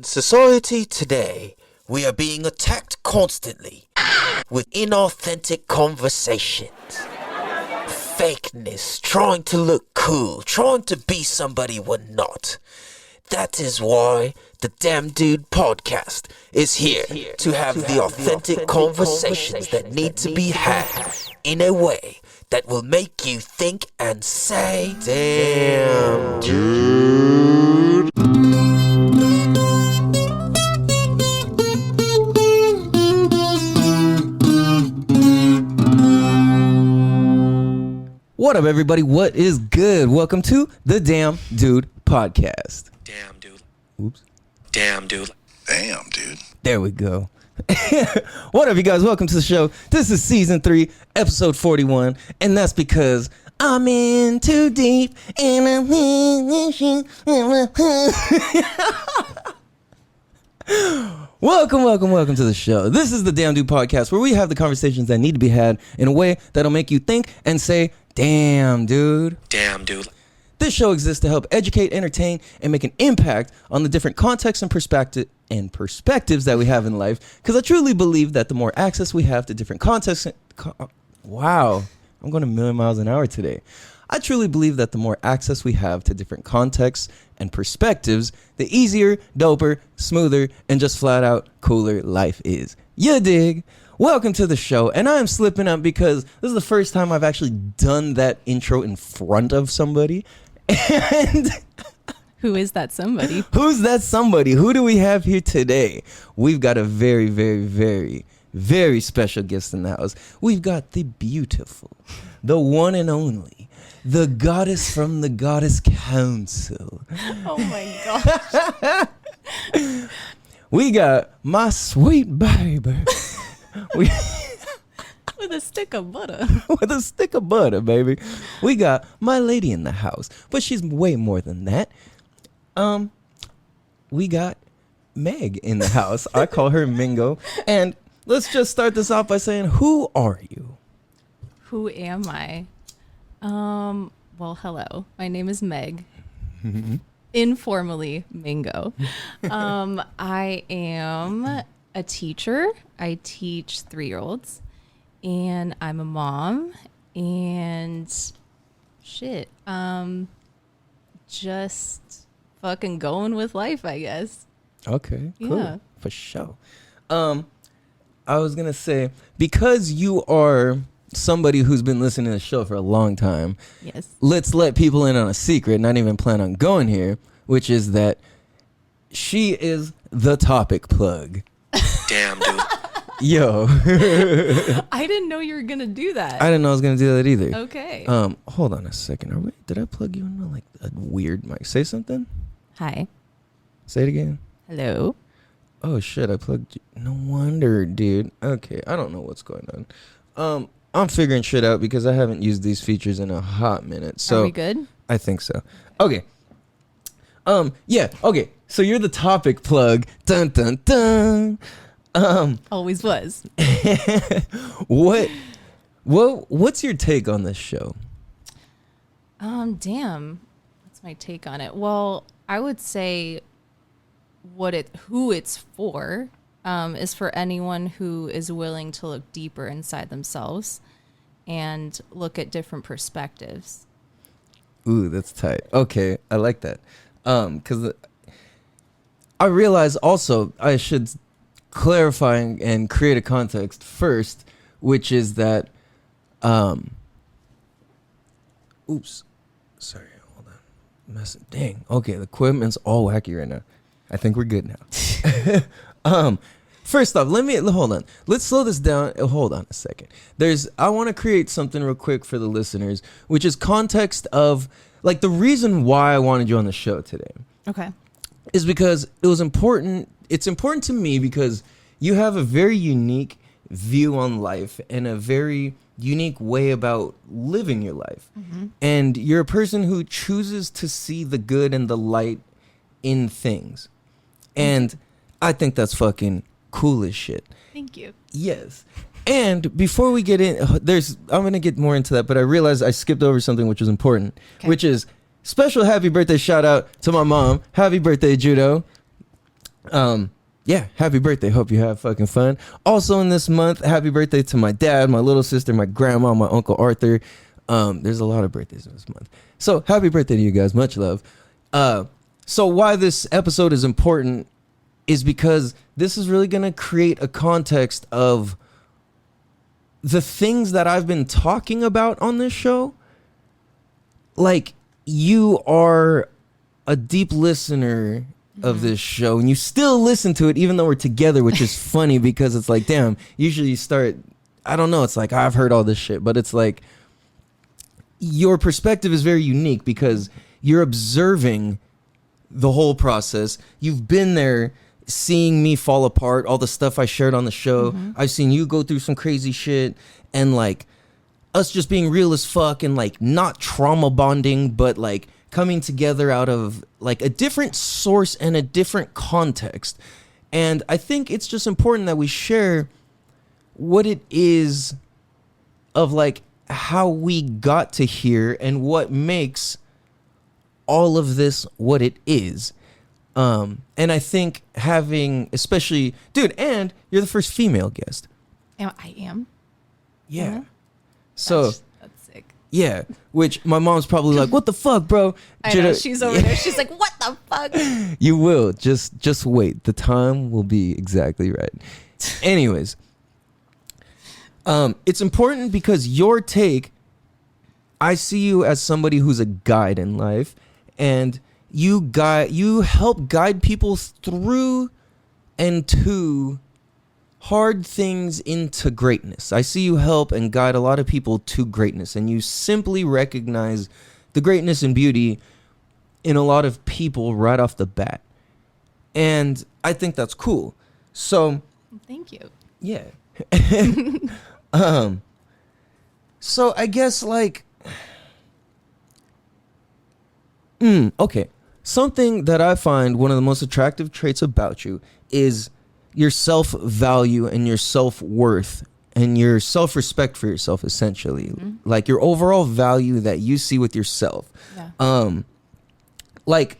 In society today, we are being attacked constantly with inauthentic conversations. Fakeness, trying to look cool, trying to be somebody we're not. That is why the Damn Dude podcast is here to have the authentic conversations that need to be had in a way that will make you think and say, Damn Dude. What up, everybody? What is good? Welcome to the Damn Dude podcast. Damn Dude. Oops. Damn Dude. Damn, dude. There we go. What up, you guys? Welcome to the show. This is season 3, episode 41, and that's because I'm in too deep and I'm Welcome to the show. This is the Damn Dude podcast, where we have the conversations that need to be had in a way that'll make you think and say, damn, dude. Damn Dude. This show exists to help educate, entertain, and make an impact on the different contexts and perspectives that we have in life. Because I truly believe that the more access we have to different contexts, wow, I'm going a million miles an hour today. I truly believe that the more access we have to different contexts and perspectives, the easier, doper, smoother, and just flat out cooler life is. You dig? Welcome to the show, and I am slipping up because this is the first time I've actually done that intro in front of somebody. And who is that somebody? Who's that somebody? Who do we have here today? We've got a very, very, very, very special guest in the house. We've got the beautiful, the one and only, the goddess from the Goddess Council. Oh my gosh. We got my sweet baby. With a stick of butter. With a stick of butter, baby. We got my lady in the house, but she's way more than that. We got Meg in the house. I call her Mingo. And let's just start this off by saying, who are you? Who am I? Well, hello. My name is Meg. Informally Mingo. I am a teacher. I teach 3-year-olds. And I'm a mom. And shit. Just fucking going with life, I guess. Okay, cool. Yeah. For sure. I was going to say, because you are somebody who's been listening to the show for a long time, yes, let's let people in on a secret, not even plan on going here, which is that she is the topic plug. Damn Dude. Yo. I didn't know you were gonna do that. I didn't know I was gonna do that either. Okay. Hold on a second. Did I plug you into like a weird mic? Say something. Hi. Say it again. Hello. Oh shit! I plugged you. No wonder, dude. Okay, I don't know what's going on. I'm figuring shit out because I haven't used these features in a hot minute. So are we good? I think so. Okay. Yeah. Okay. So you're the topic plug. Dun dun dun. Always was. What's your take on this show? Damn. What's my take on it? Well, I would say who it's for is for anyone who is willing to look deeper inside themselves and look at different perspectives. Ooh, that's tight. Okay, I like that. Because I realize also I should clarify and create a context first, which is that, oops, sorry, hold on. Dang. Okay, the equipment's all wacky right now. I think we're good now. First off, hold on. Let's slow this down. Hold on a second. I want to create something real quick for the listeners, which is context of, like, the reason why I wanted you on the show today. Okay. Is because it was important. It's important to me because you have a very unique view on life and a very unique way about living your life. Mm-hmm. And you're a person who chooses to see the good and the light in things. And I think that's fucking cool as shit. Thank you. Yes. And before we get in, I'm going to get more into that, but I realized I skipped over something which was important, which is special happy birthday shout out to my mom. Happy birthday, Judo. Yeah, happy birthday. Hope you have fucking fun. Also in this month, happy birthday to my dad, my little sister, my grandma, my uncle Arthur. There's a lot of birthdays in this month. So happy birthday to you guys. Much love. So why this episode is important is because this is really going to create a context of the things that I've been talking about on this show. Like, you are a deep listener of this show, and you still listen to it even though we're together, which is funny because it's like, damn, usually you start, I don't know, it's like, I've heard all this shit, but it's like, your perspective is very unique because you're observing the whole process. You've been there seeing me fall apart, all the stuff I shared on the show. I've seen you go through some crazy shit, and like us just being real as fuck and like not trauma bonding, but like coming together out of like a different source and a different context. And I think it's just important that we share what it is of like how we got to here and what makes all of this what it is. And I think having, especially, dude, and you're the first female guest. I am. Yeah. Mhm. So That's sick. yeah, which my mom's probably like, "What the fuck, bro?" I know, she's over there. She's like, "What the fuck?" You will just wait. The time will be exactly right. Anyways, it's important because your take, I see you as somebody who's a guide in life, and you help guide people through and to hard things into greatness. I see you help and guide a lot of people to greatness, and you simply recognize the greatness and beauty in a lot of people right off the bat. And I think that's cool. So Thank you. yeah. So I guess like okay. Something that I find one of the most attractive traits about you is your self-value and your self-worth and your self-respect for yourself, essentially. Like your overall value that you see with yourself. Yeah. Like,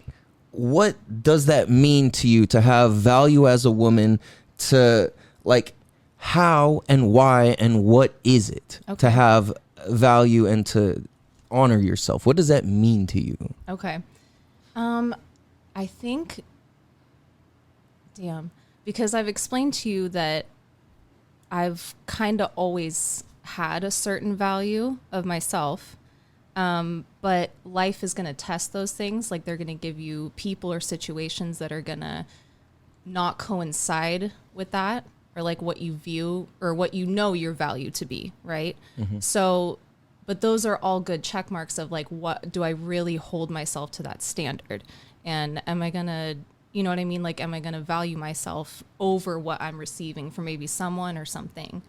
what does that mean to you to have value as a woman? To like, how and why and what is it to have value and to honor yourself? What does that mean to you? Okay. I think, because I've explained to you that I've kind of always had a certain value of myself. But life is going to test those things. Like, they're going to give you people or situations that are going to not coincide with that, or like what you view or what you know your value to be. Right. So, but those are all good check marks of like, what do I really hold myself to that standard? And am I going to, you know what I mean? Like, am I going to value myself over what I'm receiving from maybe someone or something,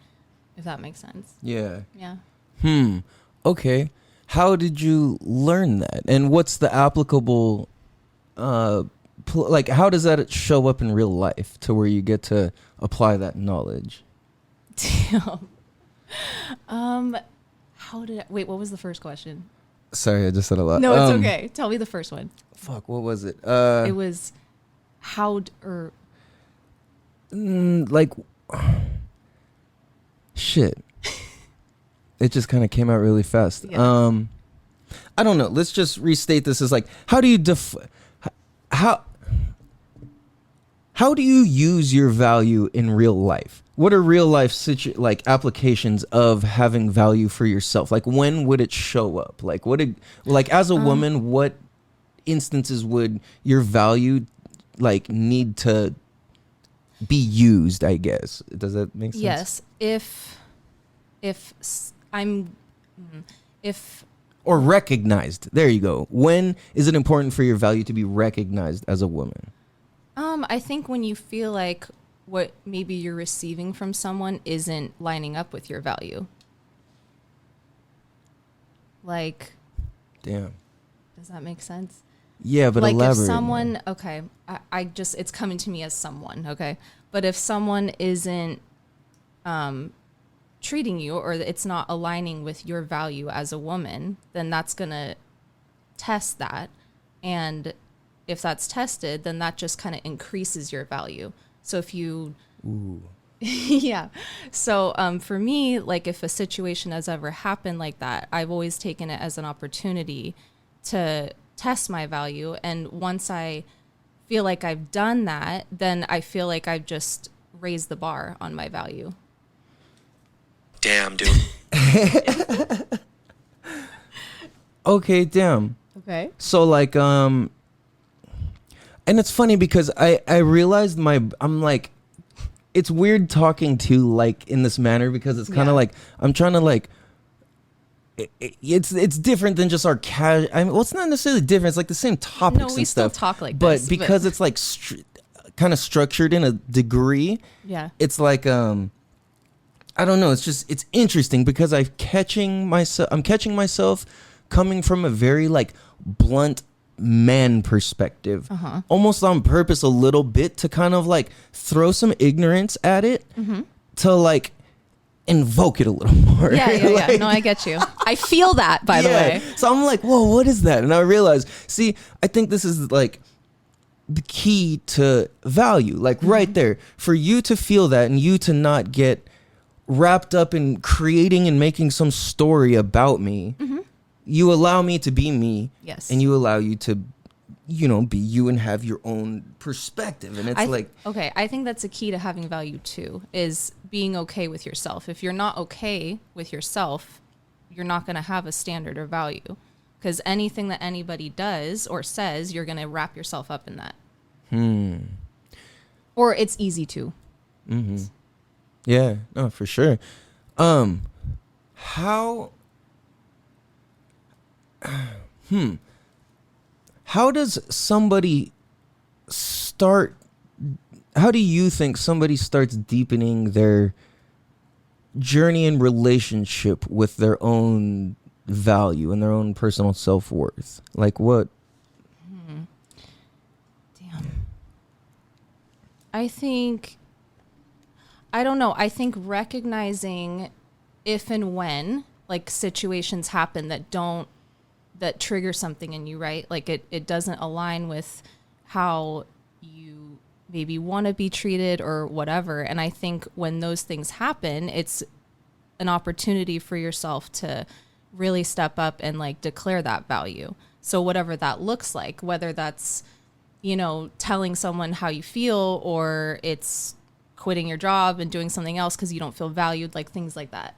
if that makes sense? Yeah. Yeah. Okay. How did you learn that? And what's the applicable, like, how does that show up in real life to where you get to apply that knowledge? Damn. Wait, what was the first question? Sorry, I just said a lot. No, it's okay. Tell me the first one. Fuck, what was it? It was like, shit. It just kind of came out really fast. Yeah. I don't know. Let's just restate this as like, how do you how do you use your value in real life? What are real life like applications of having value for yourself? Like, when would it show up? Like, as a woman, what instances would your value like need to be used, I guess? Does that make sense? Yes. Or recognized. There you go. When is it important for your value to be recognized as a woman? I think when you feel like what maybe you're receiving from someone isn't lining up with your value. Like, damn. Does that make sense? Yeah, but like elaborate. If someone, okay, I just, it's coming to me as someone, okay? But if someone isn't treating you, or it's not aligning with your value as a woman, then that's going to test that. And if that's tested, then that just kind of increases your value. So if you, yeah. So for me, like if a situation has ever happened like that, I've always taken it as an opportunity to test my value. And once I feel like I've done that, then I feel like I've just raised the bar on my value. Damn, dude. Okay, damn. Okay. So like and it's funny because I realized I'm like, it's weird talking to like in this manner because it's kind of like I'm trying to like it's different than just our casual. I mean, well, it's not necessarily different. It's like the same topics and stuff. No, we still talk like but this. Because it's like kind of structured in a degree. Yeah. It's like I don't know. It's just it's interesting because I'm catching myself coming from a very like blunt man perspective, almost on purpose a little bit to kind of like throw some ignorance at it to like invoke it a little more. Yeah. Like, No, I get you. I feel that, by the way. So I'm like, whoa, what is that? And I realized, see, I think this is like the key to value, like right there, for you to feel that and you to not get wrapped up in creating and making some story about me. You allow me to be me. Yes. And you allow you to, you know, be you and have your own perspective. And it's okay, I think that's a key to having value too, is being okay with yourself. If you're not okay with yourself, you're not going to have a standard or value, because anything that anybody does or says, you're going to wrap yourself up in that. Or it's easy to. Yeah, no, for sure. How does somebody start? How do you think somebody starts deepening their journey and relationship with their own value and their own personal self-worth? Like what? Damn. I don't know. I think recognizing if and when like situations happen that trigger something in you, right? Like it doesn't align with how you maybe want to be treated or whatever. And I think when those things happen, it's an opportunity for yourself to really step up and like declare that value. So whatever that looks like, whether that's, you know, telling someone how you feel, or it's quitting your job and doing something else because you don't feel valued, like things like that.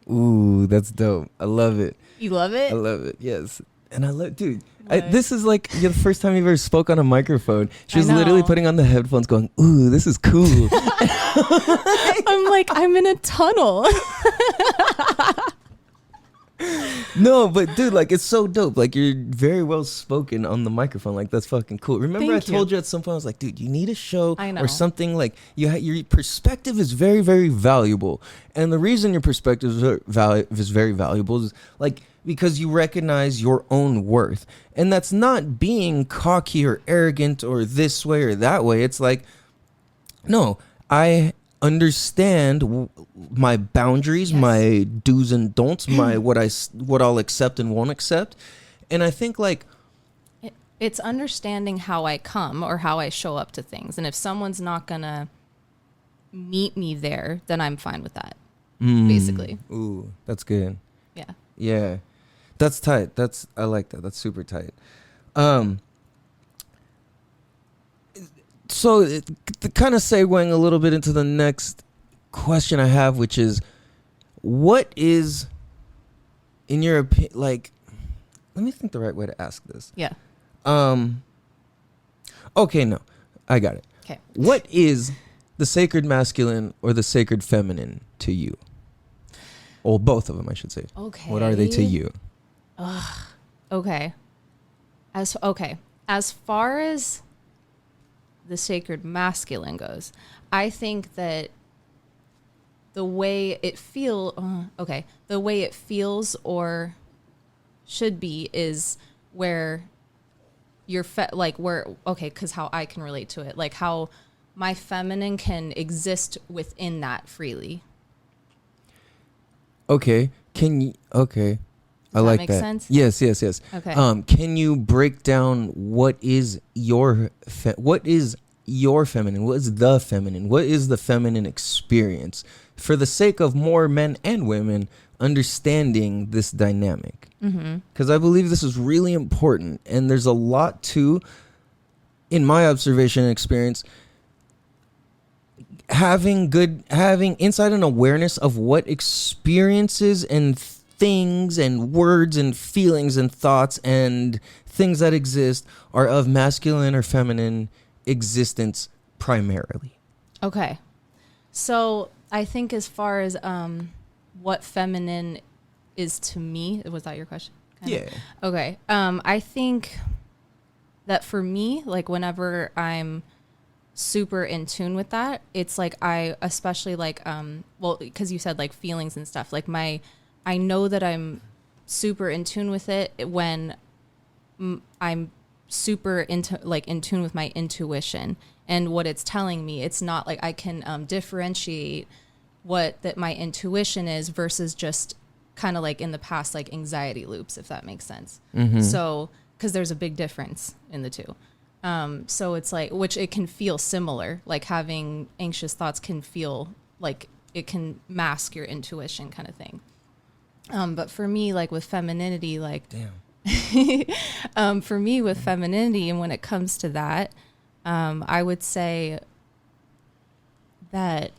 Ooh, that's dope. I love it. You love it? I love it. Yes. And I love, dude, this is like the first time you ever spoke on a microphone. She was literally putting on the headphones going, ooh, this is cool. I'm like, I'm in a tunnel. No, but dude, like it's so dope. Like you're very well spoken on the microphone. Like that's fucking cool. Remember I told you at some point, I was like, dude, you need a show or something. Like your perspective is very, very valuable. And the reason your perspective is very valuable is like because you recognize your own worth. And that's not being cocky or arrogant or this way or that way. It's like, no, I understand my boundaries, my do's and don'ts, my what I'll accept and won't accept. And I think like it's understanding how I come or how I show up to things. And if someone's not gonna meet me there, then I'm fine with that. Basically. Ooh, that's good. Yeah. Yeah. That's tight. I like that. That's super tight. So kind of segueing a little bit into the next question I have, which is, what is, in your opinion, like, let me think the right way to ask this. Yeah. Okay, no, I got it. Okay. What is the sacred masculine or the sacred feminine to you? Or both of them, I should say. Okay. What are they to you? Okay. As far as the sacred masculine goes, I think that the way it feels or should be is where you're because how I can relate to it, like how my feminine can exist within that freely. Okay. Okay. I like make that. sense? Yes, yes, yes. Okay. Can you break down what is your feminine? What is the feminine? What is the feminine experience? For the sake of more men and women understanding this dynamic. Because I believe this is really important. And there's a lot to, in my observation and experience, having insight and awareness of what experiences and things and words and feelings and thoughts and things that exist are of masculine or feminine existence primarily. Okay. So I think as far as what feminine is to me, was that your question? Yeah. Okay. I think that for me, like whenever I'm super in tune with that, it's like I especially like well, because you said like feelings and stuff, like I know that I'm super in tune with it when I'm super in tune with my intuition and what it's telling me. It's not like I can differentiate what that my intuition is versus just kind of like in the past, like anxiety loops, if that makes sense. So, because there's a big difference in the two. So it's like, which it can feel similar, like having anxious thoughts can feel like it can mask your intuition kind of thing. But for me, like with femininity, like, for me with femininity, and when it comes to that, I would say that,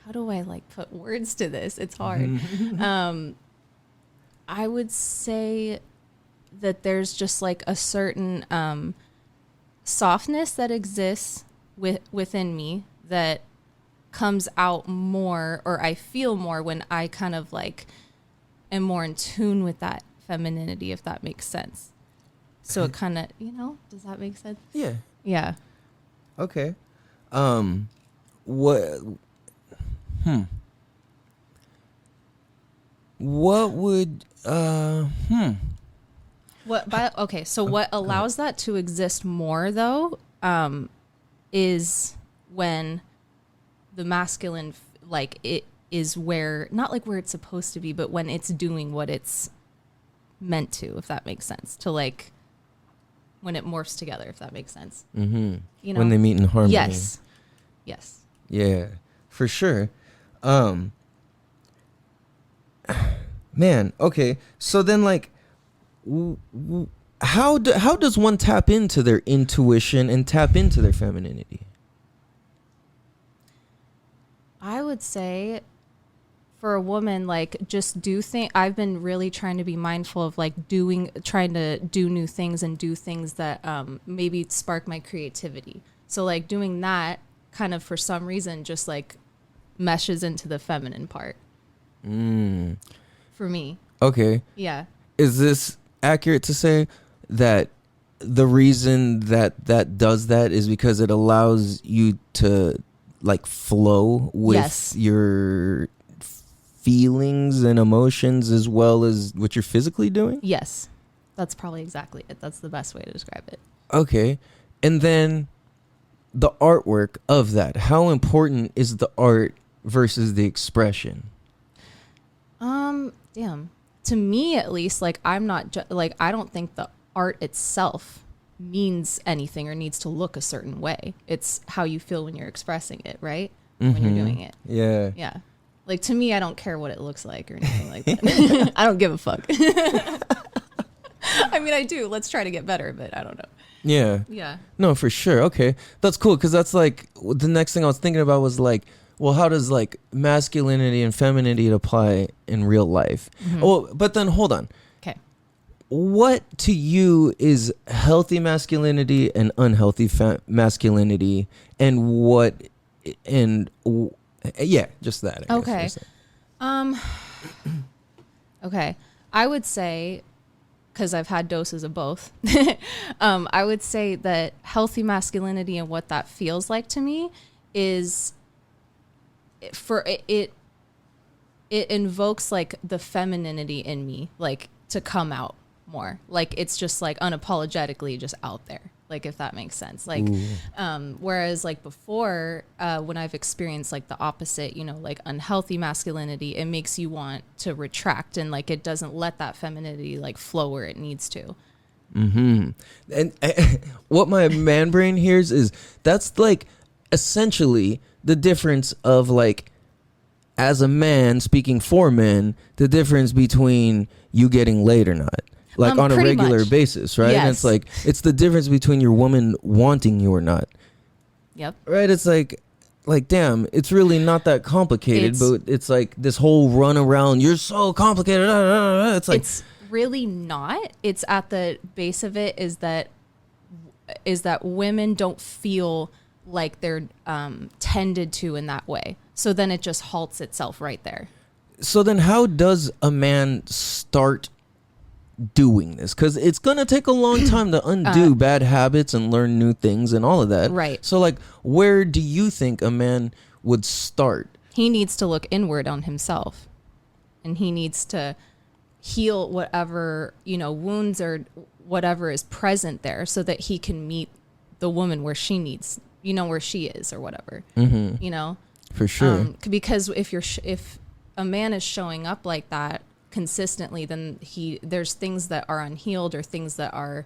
how do I like put words to this? It's hard. I would say that there's just like a certain softness that exists within me that comes out more, or I feel more when I kind of like am more in tune with that femininity, if that makes sense. So it kind of, does that make sense? Yeah. Yeah. Okay. What would what allows that to exist more though is when the masculine like it is where, not like where it's supposed to be, but when it's doing what it's meant to, if that makes sense, to like when it morphs together, if that makes sense. when they meet in harmony. Yes Yeah, for sure. Man, okay. So then, like, how does one tap into their intuition and tap into their femininity? I would say for a woman, like, just do things. I've been really trying to be mindful of like trying to do new things and do things that maybe spark my creativity. So like doing that kind of for some reason just like meshes into the feminine part. For me. Okay. Yeah. Is this accurate to say that the reason that does that is because it allows you to like flow with your feelings and emotions as well as what you're physically doing? Yes. That's probably exactly it. That's the best way to describe it. Okay. And then the artwork of that. How important is the art versus the expression? To me, at least, like I'm not like I don't think the art itself means anything or needs to look a certain way. It's how you feel when you're expressing it, right? When you're doing it. Yeah. Yeah. Like to me, I don't care what it looks like or anything like that. I don't give a fuck. I mean, I do. Let's try to get better, but I don't know. Yeah. Yeah. No, for sure. Okay. That's cool. Cause that's like the next thing I was thinking about was like, well, how does like masculinity and femininity apply in real life? Oh, but then hold on. Okay. What to you is healthy masculinity and unhealthy masculinity, and what, yeah, just that. I guess, Okay. I would say, because I've had doses of both, I would say that healthy masculinity and what that feels like to me is it invokes like the femininity in me, like to come out more. Like it's just like unapologetically just out there. like if that makes sense. Like whereas like before when I've experienced like the opposite, you know, like unhealthy masculinity, it makes you want to retract, and like it doesn't let that femininity like flow where it needs to. And what my man brain hears is that's like essentially the difference of like, as a man speaking for men, the difference between you getting laid or not, like on a regular much. basis, right? Yes. And it's like, it's the difference between your woman wanting you or not. Yep. Right? It's like damn, it's really not that complicated, but it's like this whole run around, you're so complicated. It's like, it's really not. It's at the base of it is that women don't feel like they're tended to in that way. So then it just halts itself right there. So then how does a man start doing this? Because it's going to take a long time to undo bad habits and learn new things and all of that. Right. So like, where do you think a man would start? He needs to look inward on himself, and he needs to heal whatever, you know, wounds or whatever is present there, so that he can meet the woman where she needs, you know, where she is or whatever, you know, for sure. Because if a man is showing up like that consistently, then there's things that are unhealed, or things that are,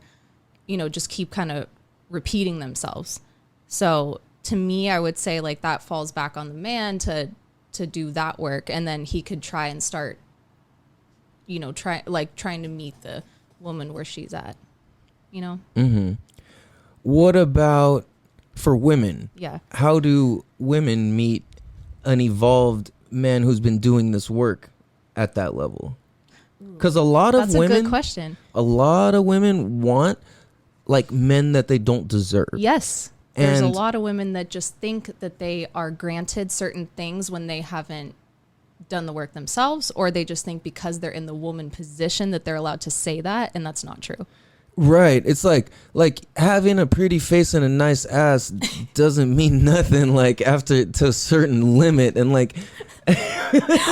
you know, just keep kind of repeating themselves. So to me, I would say like that falls back on the man to do that work, and then he could try and start, you know, trying to meet the woman where she's at, you know? What about for women? Yeah. How do women meet an evolved man who's been doing this work at that level? Because a lot of women, that's a good question. A lot of women want like men that they don't deserve. Yes. There's a And- lot of women that just think that they are granted certain things when they haven't done the work themselves, or they just think because they're in the woman position that they're allowed to say that, and that's not true. Right. It's like having a pretty face and a nice ass doesn't mean nothing like after to a certain limit, and like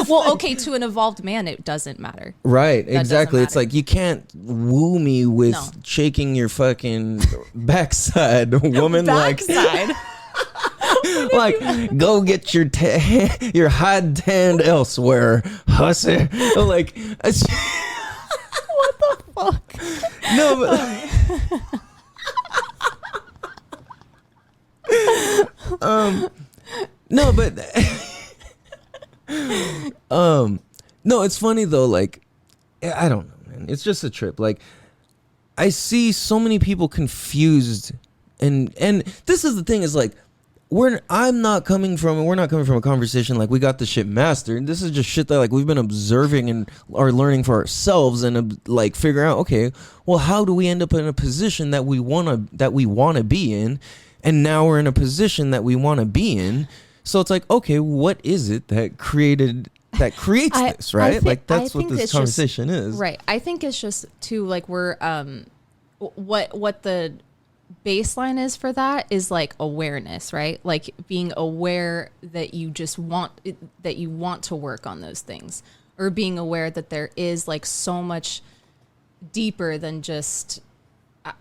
Well, okay, to an evolved man it doesn't matter. right, That exactly. doesn't It's like you can't woo me with No. shaking your fucking backside, woman. Backside. Like go get your your hide tanned elsewhere, hussy. Like What the fuck? no, but no, but no, it's funny though. Like, I don't know, man. It's just a trip. Like, I see so many people confused, and this is the thing is like, we're not coming from a conversation like we got the shit mastered. This is just shit that like we've been observing and are learning for ourselves, and like figure out, okay, well, how do we end up in a position that we want to be in, and now we're in a position that we want to be in. So it's like, okay, what is it that creates this, right? Like that's what this conversation is. Right. I think it's just too like we're what the baseline is for that is like awareness, right? Like being aware that you want to work on those things, or being aware that there is like so much deeper than just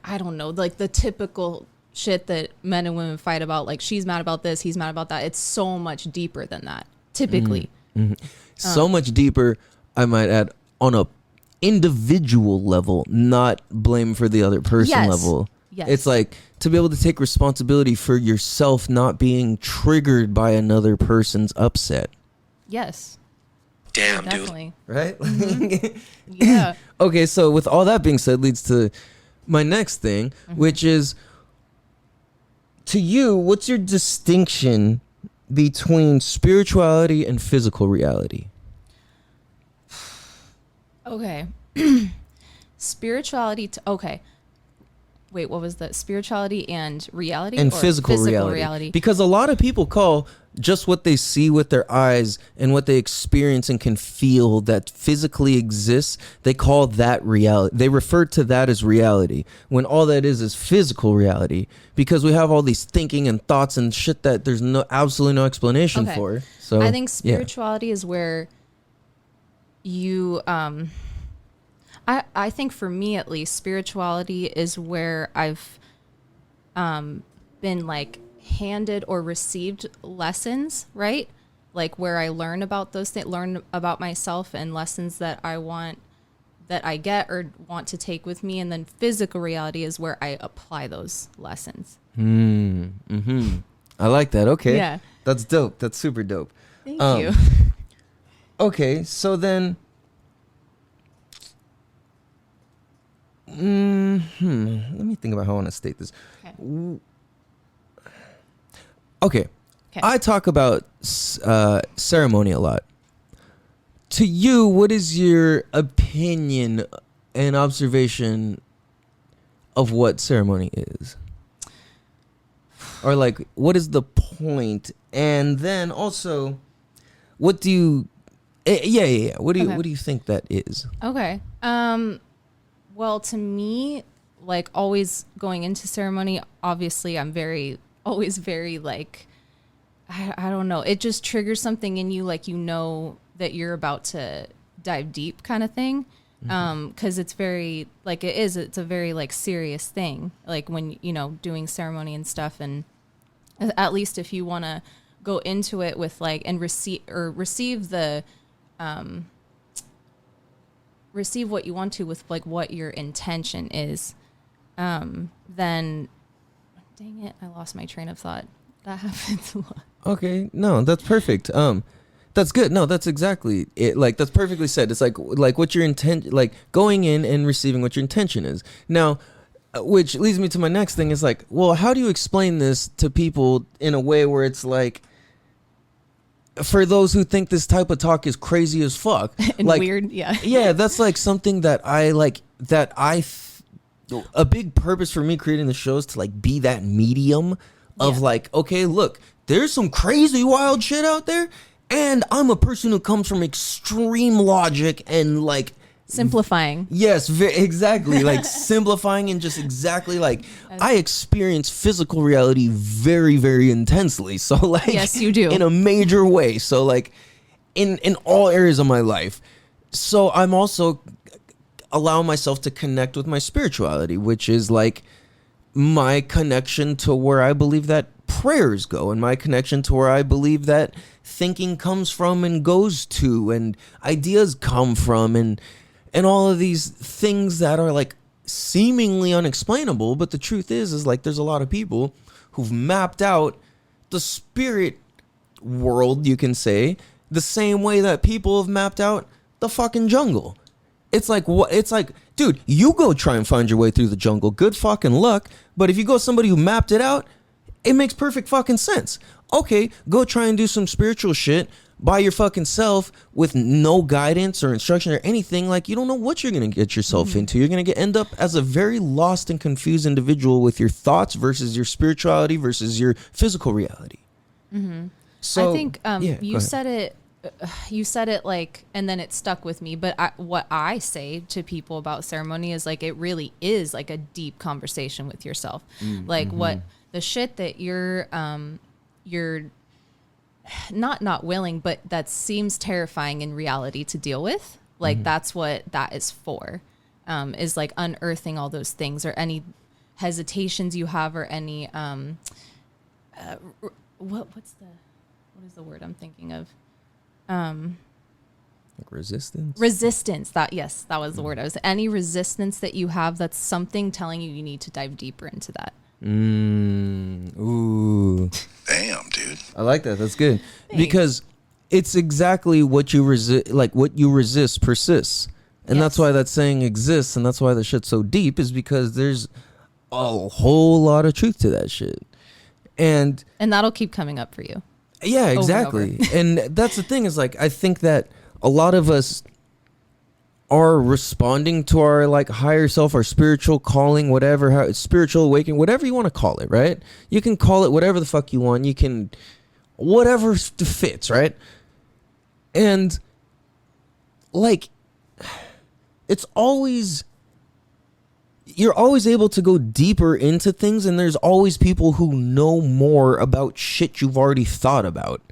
I don't know, like the typical shit that men and women fight about, like she's mad about this, he's mad about that. It's so much deeper than that typically. So much deeper, I might add, on a individual level, not blame for the other person Yes. level. Yes. It's like to be able to take responsibility for yourself not being triggered by another person's upset. Yes. Damn, dude. Definitely. Right? Yeah. Okay, so with all that being said, leads to my next thing, which is, to you, what's your distinction between spirituality and physical reality? Okay. Spirituality okay. Wait, what was that? Spirituality and reality? And or physical reality. Because a lot of people call just what they see with their eyes and what they experience and can feel that physically exists, they call that reality. They refer to that as reality, when all that is physical reality, because we have all these thinking and thoughts and shit that there's absolutely no explanation Okay. for. So I think spirituality is where you I think for me at least, spirituality is where I've been like handed or received lessons, right? Like where I learn about those things, learn about myself and lessons that I get or want to take with me. And then physical reality is where I apply those lessons. Mm-hmm. I like that. Okay. Yeah. That's dope. That's super dope. Thank you. Okay. So then, let me think about how I want to state this. Okay. I talk about ceremony a lot. To you, what is your opinion and observation of what ceremony is? Or like, what is the point? And then also, what do you? Yeah. What do you think that is? Okay. Well, to me, like always going into ceremony, obviously, I'm always very like, I don't know. It just triggers something in you, like that you're about to dive deep, kind of thing. Because it's very like it's a very like serious thing. Like when doing ceremony and stuff, and at least if you want to go into it with like and receive the receive what you want to with like what your intention is, then dang it, I lost my train of thought. That happens a lot. Okay, no, that's perfect. That's good. No, that's exactly it. Like that's perfectly said. It's like what your intent, like going in and receiving what your intention is. Now, which leads me to my next thing is like, well, how do you explain this to people in a way where it's like, for those who think this type of talk is crazy as fuck and like, weird, yeah. Yeah, that's like something that a big purpose for me creating the show is to like be that medium of like, okay, look, there's some crazy wild shit out there, and I'm a person who comes from extreme logic and like simplifying. Yes, exactly. Like simplifying and just exactly like I experience physical reality very, very intensely. So like, yes, you do, in a major way. So like in all areas of my life. So I'm also allowing myself to connect with my spirituality, which is like my connection to where I believe that prayers go, and my connection to where I believe that thinking comes from and goes to, and ideas come from, and all of these things that are like seemingly unexplainable. But the truth is like there's a lot of people who've mapped out the spirit world, you can say, the same way that people have mapped out the fucking jungle. It's like, what? It's like, dude, you go try and find your way through the jungle. Good fucking luck. But if you go somebody who mapped it out, it makes perfect fucking sense. Okay, go try and do some spiritual shit by your fucking self with no guidance or instruction or anything. Like, you don't know what you're going to get yourself into. You're going to end up as a very lost and confused individual with your thoughts versus your spirituality versus your physical reality. So I think you said it. You said it like, and then it stuck with me. But what I say to people about ceremony is like, it really is like a deep conversation with yourself. Like what the shit that you're not willing, but that seems terrifying in reality to deal with. Like that's what that is for, is like unearthing all those things or any hesitations you have or any, what is the word I'm thinking of? Like resistance. That was the word. Any resistance that you have, that's something telling you need to dive deeper into that. Ooh. Damn, dude. I like that. That's good. Thanks. Because it's exactly what you resist. Like what you resist persists, and that's why that saying exists, and that's why the shit's so deep. Is because there's a whole lot of truth to that shit, and that'll keep coming up for you. Yeah, exactly. And that's the thing is like, I think that a lot of us are responding to our like higher self, our spiritual calling, whatever, spiritual awakening, whatever you want to call it, right? You can call it whatever the fuck you want. You can, whatever fits, right? And like, it's always, you're always able to go deeper into things, and there's always people who know more about shit you've already thought about.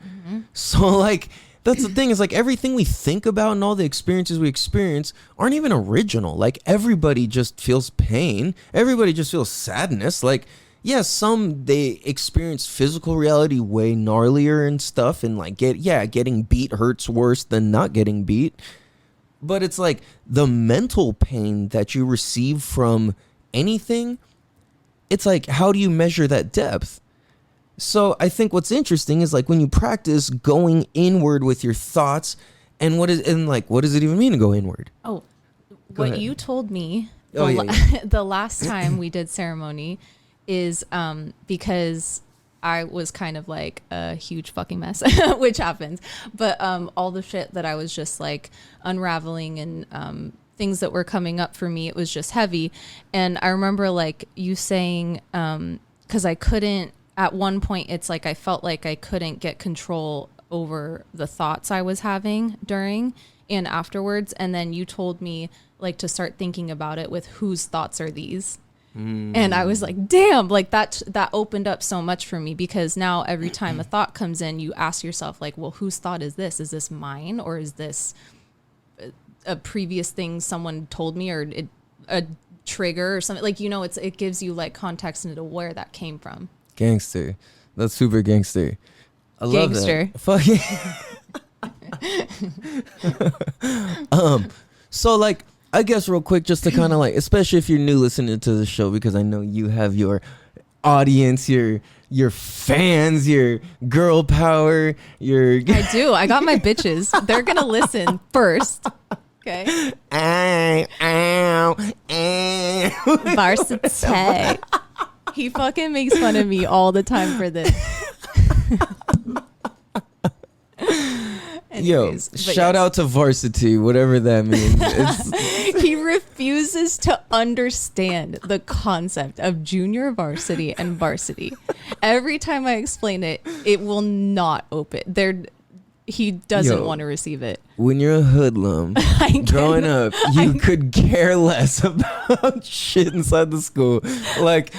So like, that's the thing, is like everything we think about and all the experiences we experience aren't even original. Like everybody just feels pain, everybody just feels sadness. Like yeah, some they experience physical reality way gnarlier and stuff, and like getting beat hurts worse than not getting beat. But it's like the mental pain that you receive from anything, it's like, how do you measure that depth? So I think what's interesting is like when you practice going inward with your thoughts, and what does it even mean to go inward? Oh, Go what ahead. you told me Yeah. the last time we did ceremony is because I was kind of like a huge fucking mess, which happens. But all the shit that I was just like unraveling and things that were coming up for me, it was just heavy. And I remember like you saying, because I couldn't, at one point, it's like I felt like I couldn't get control over the thoughts I was having during and afterwards. And then you told me like to start thinking about it with whose thoughts are these. And I was like, damn, like that opened up so much for me, because now every time a thought comes in, you ask yourself like, well, whose thought is this? Is this mine, or is this a previous thing someone told me, or a trigger or something? Like, it gives you like context into where that came from. Gangster. That's super gangster. I love Gangster. that. Fucking. So like, I guess real quick, just to kind of like, especially if you're new listening to the show, because I know you have your audience, your fans, your girl power, your. I do. I got my bitches. They're gonna listen first. Okay. Varsity. He fucking makes fun of me all the time for this. Anyways, Yo, shout out to Varsity, whatever that means. He refuses to understand the concept of junior varsity and varsity. Every time I explain it, it will not open. He doesn't want to receive it. When you're a hoodlum, growing up, you could care less about shit inside the school. Like,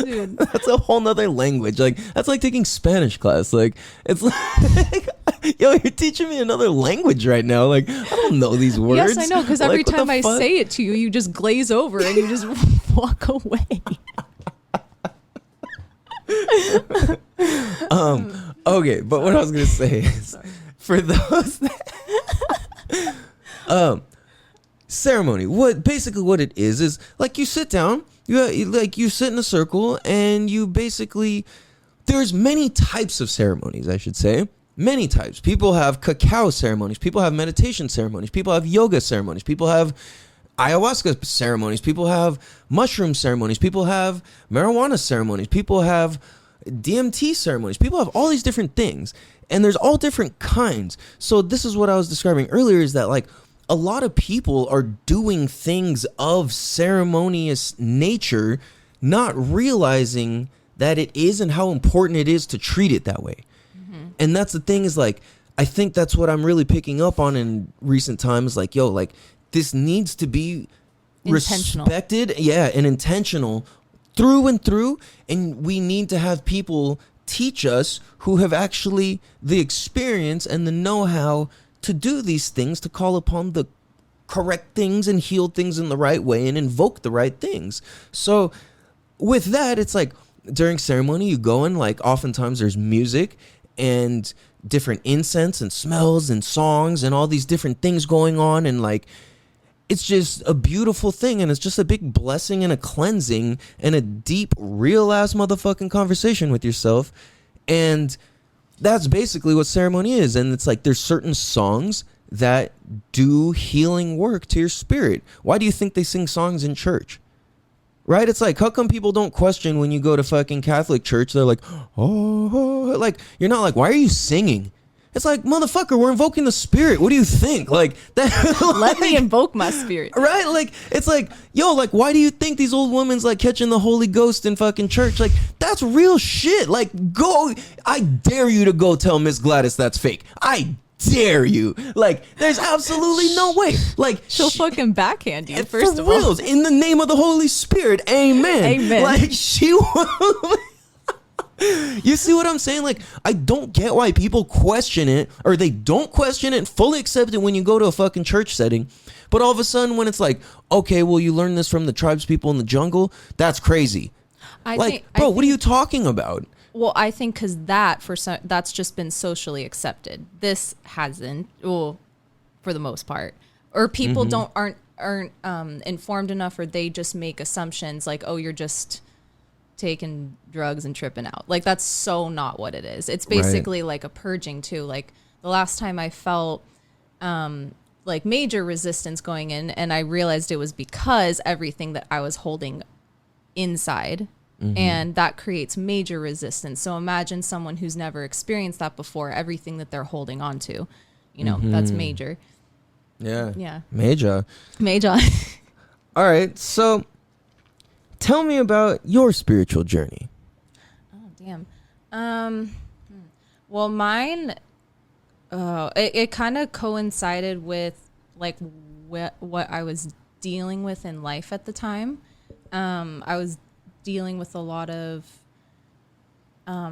Dude. that's a whole nother language. Like, that's like taking Spanish class. Like, it's like, yo, you're teaching me another language right now. Like, I don't know these words. Yes, I know, because every Like, what time the I fuck? say it to you, you just glaze over and you just walk away. Okay, but what I was gonna say is, for those that, ceremony, what it is like you sit down, you sit in a circle, and you basically, there's many types of ceremonies, I should say. Many types. People have cacao ceremonies, people have meditation ceremonies, people have yoga ceremonies, people have ayahuasca ceremonies, people have mushroom ceremonies, people have marijuana ceremonies, people have DMT ceremonies, people have all these different things, and there's all different kinds. So this is what I was describing earlier, is that like a lot of people are doing things of ceremonious nature, not realizing that it is and how important it is to treat it that way. And that's the thing, is like, I think that's what I'm really picking up on in recent times. Like, yo, like this needs to be Intentional. respected, and intentional through and through. And we need to have people teach us who have actually the experience and the know-how to do these things, to call upon the correct things and heal things in the right way and invoke the right things. So with that, it's like during ceremony, you go in, like oftentimes there's music and different incense and smells and songs and all these different things going on, and like it's just a beautiful thing, and it's just a big blessing and a cleansing and a deep, real ass motherfucking conversation with yourself. And that's basically what ceremony is. And it's like there's certain songs that do healing work to your spirit. Why do you think they sing songs in church? Right? It's like, how come people don't question when you go to fucking Catholic church? They're like, oh, like, you're not like, why are you singing? It's like, motherfucker, we're invoking the spirit. What do you think? Like that. Let me invoke my spirit. Right? Like, it's like, yo, like, why do you think these old women's like catching the Holy Ghost in fucking church? Like, that's real shit. Like, go, I dare you to go tell Miss Gladys that's fake. I dare you. Like, there's absolutely no way. Like, She'll fucking backhand you, first of all. reals, in the name of the Holy Spirit, amen. Amen. Like, she will. You see what I'm saying? Like, I don't get why people question it, or they don't question it and fully accept it when you go to a fucking church setting. But all of a sudden, when it's like, okay, well, you learned this from the tribes people in the jungle, that's crazy. What are you talking about? Well, I think because that's just been socially accepted. This hasn't, well, for the most part, or people aren't informed enough, or they just make assumptions like, oh, you're just taking drugs and tripping out. Like, that's so not what it is. It's basically like a purging too. Like, the last time I felt like major resistance going in, and I realized it was because everything that I was holding inside, and that creates major resistance. So imagine someone who's never experienced that before, everything that they're holding on to, that's major. Yeah. Major. All right. So tell me about your spiritual journey. Oh, damn. Well, mine, it kind of coincided with like what I was dealing with in life at the time. I was dealing with a lot of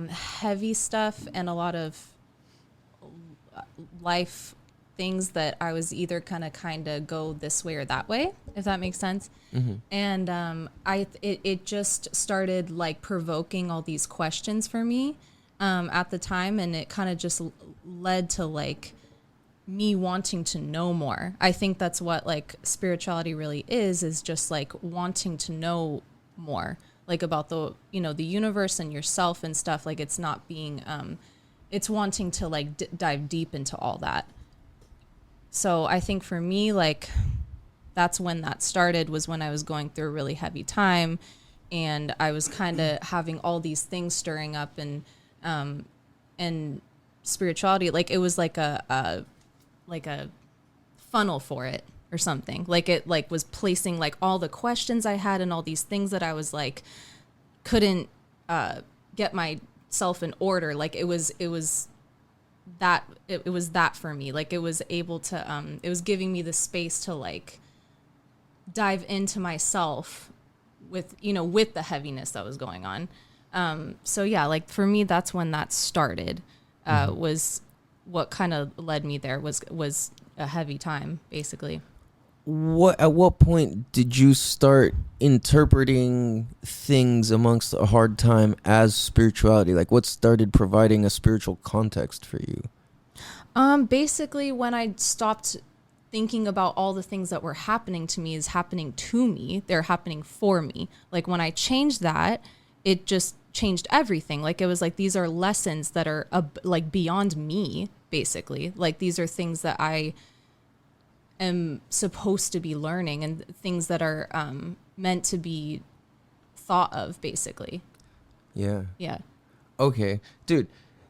heavy stuff and a lot of life things that I was either kind of go this way or that way, if that makes sense. And it just started like provoking all these questions for me at the time, and it kind of just led to like me wanting to know more. I think that's what like spirituality really is just like wanting to know more, like about the the universe and yourself and stuff. Like, it's not being it's wanting to like dive deep into all that. So I think for me, like, that's when that started, was when I was going through a really heavy time, and I was kind of having all these things stirring up, and spirituality, like, it was like a funnel for it or something. Like, it like was placing like all the questions I had and all these things that I was like couldn't get myself in order. Like, it was that for me. Like, it was able to it was giving me the space to like dive into myself with the heaviness that was going on. So yeah, like, for me, that's when that started. Was what kind of led me there, was a heavy time, basically. At what point did you start interpreting things amongst a hard time as spirituality? Like, what started providing a spiritual context for you? Basically, when I stopped thinking about all the things that were happening to me as happening to me, they're happening for me. Like, when I changed that, it just changed everything. Like, it was like, these are lessons that are like beyond me, basically. Like, these are things that I am supposed to be learning, and things that are meant to be thought of, basically. Yeah. Okay, dude.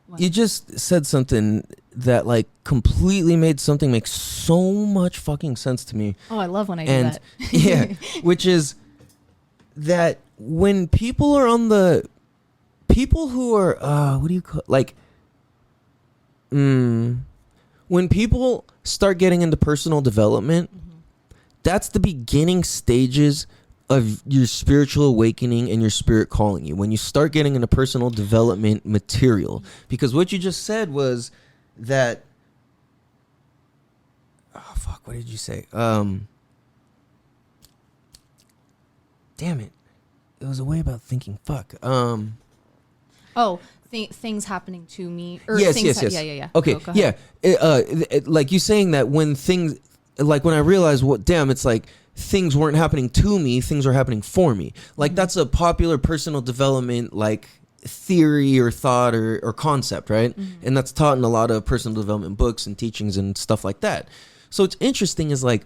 What? You just said something that like completely made something make so much fucking sense to me. Oh, I love when I do And that. yeah, which is that when people are on the people who are what do you call, like when people start getting into personal development, that's the beginning stages of your spiritual awakening and your spirit calling you. When you start getting into personal development material, because what you just said was that, oh fuck, what did you say? Damn it, it was a way about thinking. Fuck. Things happening to me. Or Yes. Yeah. Okay, Go ahead. yeah. Like you saying that when things, like when I realized it's like things weren't happening to me, things are happening for me. Like, that's a popular personal development like theory or thought or concept, right? And that's taught in a lot of personal development books and teachings and stuff like that. So it's interesting is like,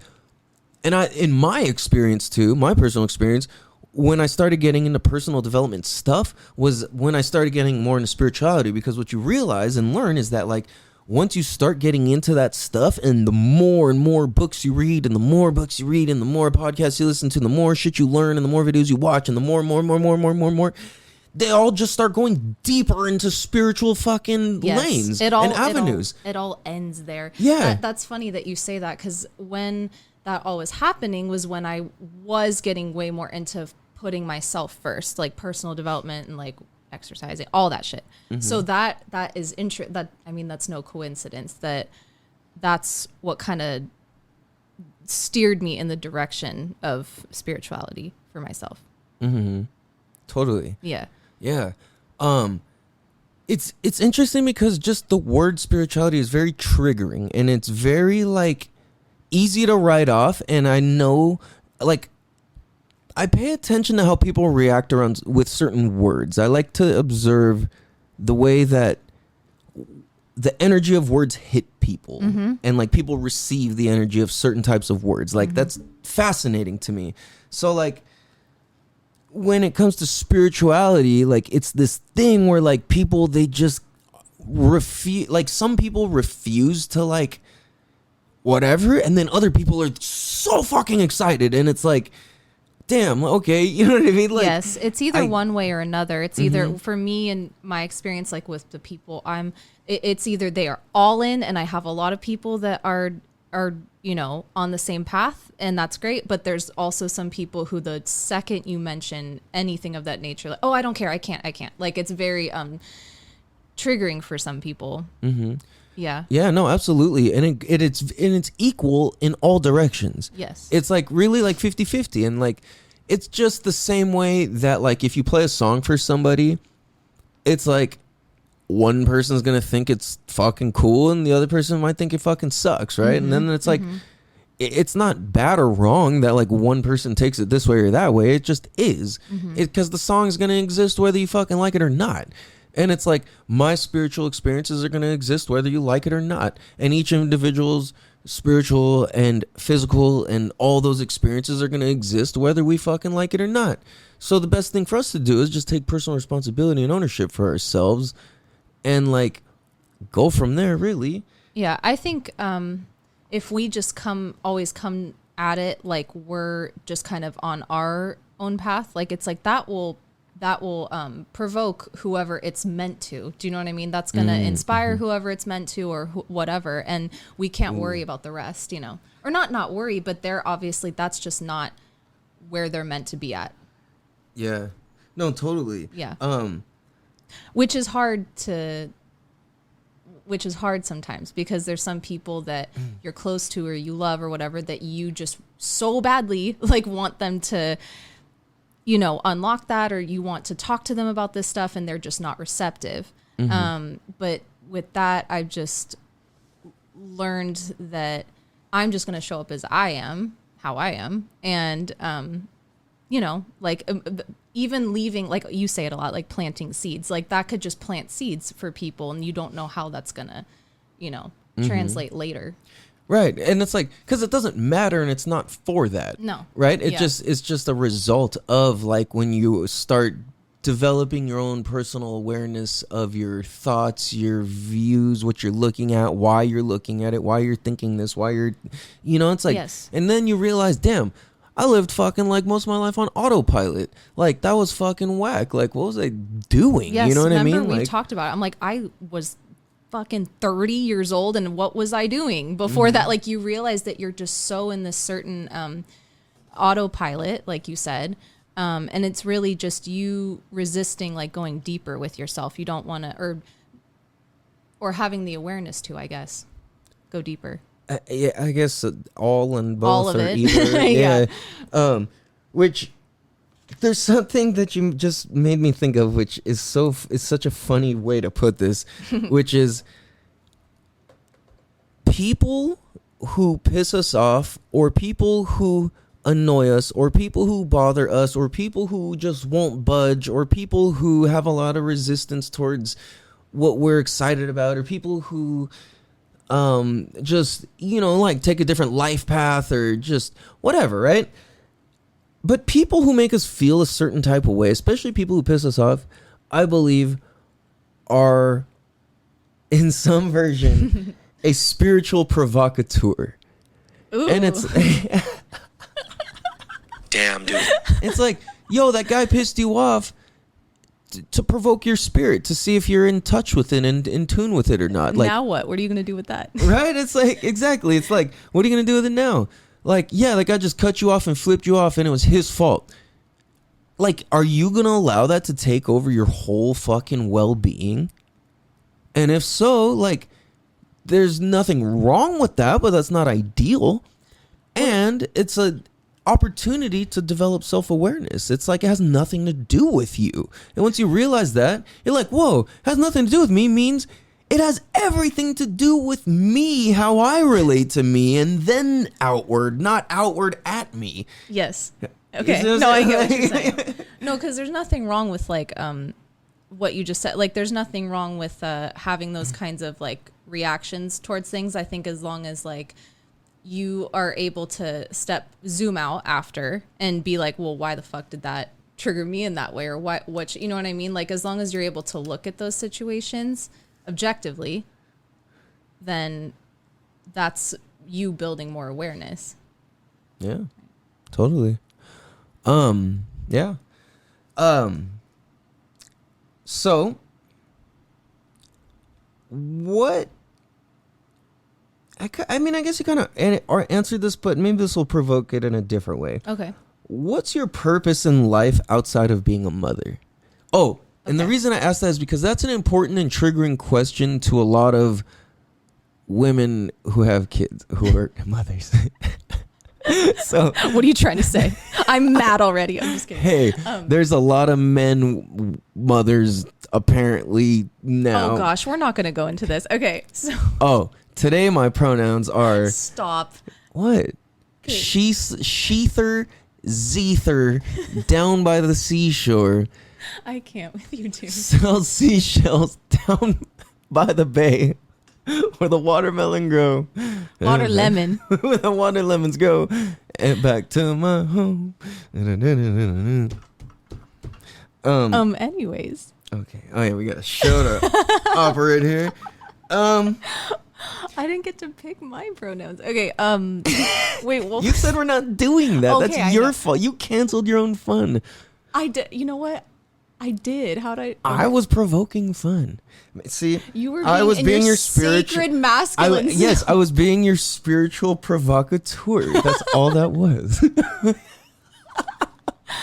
and in my experience too, my personal experience, when I started getting into personal development stuff was when I started getting more into spirituality, because what you realize and learn is that like, once you start getting into that stuff, and the more and more books you read, and the more books you read, and the more podcasts you listen to, the more shit you learn, and the more videos you watch, and the more, they all just start going deeper into spiritual fucking lanes and avenues. It all ends there. Yeah. That's funny that you say that, because when that all was happening was when I was getting way more into putting myself first, like personal development and like exercising, all that shit. So that is that's no coincidence that's what kind of steered me in the direction of spirituality for myself. Totally. Yeah. Yeah. It's interesting because just the word spirituality is very triggering, and it's very like easy to write off. And I know, like, I pay attention to how people react around with certain words. I like to observe the way that the energy of words hit people, and like people receive the energy of certain types of words. Like that's fascinating to me. So like when it comes to spirituality, like it's this thing where like people, they just refuse, like some people refuse to like whatever, and then other people are so fucking excited, and it's like, damn, okay, you know what I mean? Like, yes, it's either one way or another. It's either, for me and my experience, like with the people, it's either they are all in, and I have a lot of people that are on the same path, and that's great. But there's also some people who the second you mention anything of that nature, like, oh, I don't care, I can't. Like, it's very triggering for some people. Yeah. Yeah, no, absolutely. And it's equal in all directions. Yes. It's like really like 50-50. And like, it's just the same way that like if you play a song for somebody, it's like one person's going to think it's fucking cool and the other person might think it fucking sucks, right? And then it's like, it's not bad or wrong that like one person takes it this way or that way. It just is. Because the song is going to exist whether you fucking like it or not. And it's like, my spiritual experiences are going to exist whether you like it or not. And each individual's spiritual and physical and all those experiences are going to exist whether we fucking like it or not. So the best thing for us to do is just take personal responsibility and ownership for ourselves and like go from there, really. Yeah, I think if we just always come at it like we're just kind of on our own path, like it's like that will provoke whoever it's meant to. Do you know what I mean? That's going to inspire whoever it's meant to, or whatever. And we can't worry about the rest, or not worry, but they're obviously, that's just not where they're meant to be at. Yeah, no, totally. Yeah. Which is hard sometimes, because there's some people that you're close to or you love or whatever that you just so badly like want them to, unlock that, or you want to talk to them about this stuff and they're just not receptive. But with that, I've just learned that I'm just going to show up as I am, how I am. And, even leaving, like you say it a lot, like planting seeds, like that could just plant seeds for people, and you don't know how that's going to, translate later. Right. And it's like, because it doesn't matter and it's not for that. No. Right? It's just a result of like when you start developing your own personal awareness of your thoughts, your views, what you're looking at, why you're looking at it, why you're thinking this, why you're, it's like, yes. And then you realize, damn, I lived fucking like most of my life on autopilot. Like that was fucking whack. Like what was I doing? Yes, you know what I mean? Remember we talked about it. I'm like, I was fucking 30 years old, and what was I doing before that? Like you realize that you're just so in this certain autopilot, like you said, and it's really just you resisting like going deeper with yourself. You don't want to, or having the awareness to, I guess, go deeper. Yeah, I guess all and both, all of or it. either. Yeah. Which there's something that you just made me think of, which is such a funny way to put this, which is people who piss us off, or people who annoy us, or people who bother us, or people who just won't budge, or people who have a lot of resistance towards what we're excited about, or people who just, like take a different life path, or just whatever, right? But people who make us feel a certain type of way, especially people who piss us off, I believe are in some version a spiritual provocateur. Ooh. And it's Damn, dude. it's like, yo, that guy pissed you off to provoke your spirit, to see if you're in touch with it and in tune with it or not. Like, now what are you going to do with that? Right? It's like, exactly. It's like, what are you going to do with it now? Like, yeah, that guy just cut you off and flipped you off and it was his fault. like, are you going to allow that to take over your whole fucking well-being? And if so, like, there's nothing wrong with that, but that's not ideal. And it's a opportunity to develop self-awareness. It's like it has nothing to do with you. And once you realize that, you're like, whoa, it has nothing to do with me means it has everything to do with me, how I relate to me, and then outward, not outward at me. Yes. Okay. No, I get what you're saying. No, because there's nothing wrong with like what you just said. Like, there's nothing wrong with having those kinds of like reactions towards things. I think as long as like you are able to zoom out after and be like, well, why the fuck did that trigger me in that way? Or what, you know what I mean? Like, as long as you're able to look at those situations objectively, then that's you building more awareness. Yeah, totally. Yeah. So what, I mean, I guess you kind of answered this, but maybe this will provoke it in a different way. Okay. What's your purpose in life outside of being a mother? Oh, and the reason I asked that is because that's an important and triggering question to a lot of women who have kids, who are mothers. So, what are you trying to say? I'm mad already. I'm just kidding. Hey, there's a lot of mothers apparently now. Oh gosh, we're not going to go into this. Okay, so. Oh, today my pronouns are. Stop. What? Sheether, Zether, down by the seashore. I can't with you two. Sells seashells down by the bay. Where the watermelon grow. Water lemon. Where the water lemons go. And back to my home. Anyways. Okay. Oh yeah, we got a show to operate here. I didn't get to pick my pronouns. Okay. Wait. Well, you said we're not doing that. Okay, that's your fault. You canceled your own fun. I did. You know what? I did. How'd I? I was provoking fun. See, you were. I was being your sacred masculine. Yes, I was being your spiritual provocateur. That's all that was.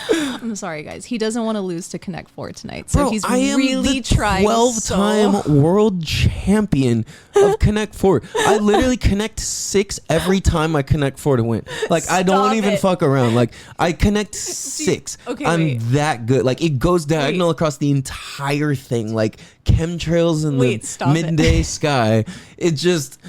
I'm sorry, guys. He doesn't want to lose to Connect Four tonight, so Bro, he's I am really the trying. 12-time world champion of Connect Four. I literally connect 6 every time I connect 4 to win. Like, I don't even fuck around. Like, I connect 6. Okay, I'm that good. Like, it goes diagonal across the entire thing. Like chemtrails in the midday sky. It just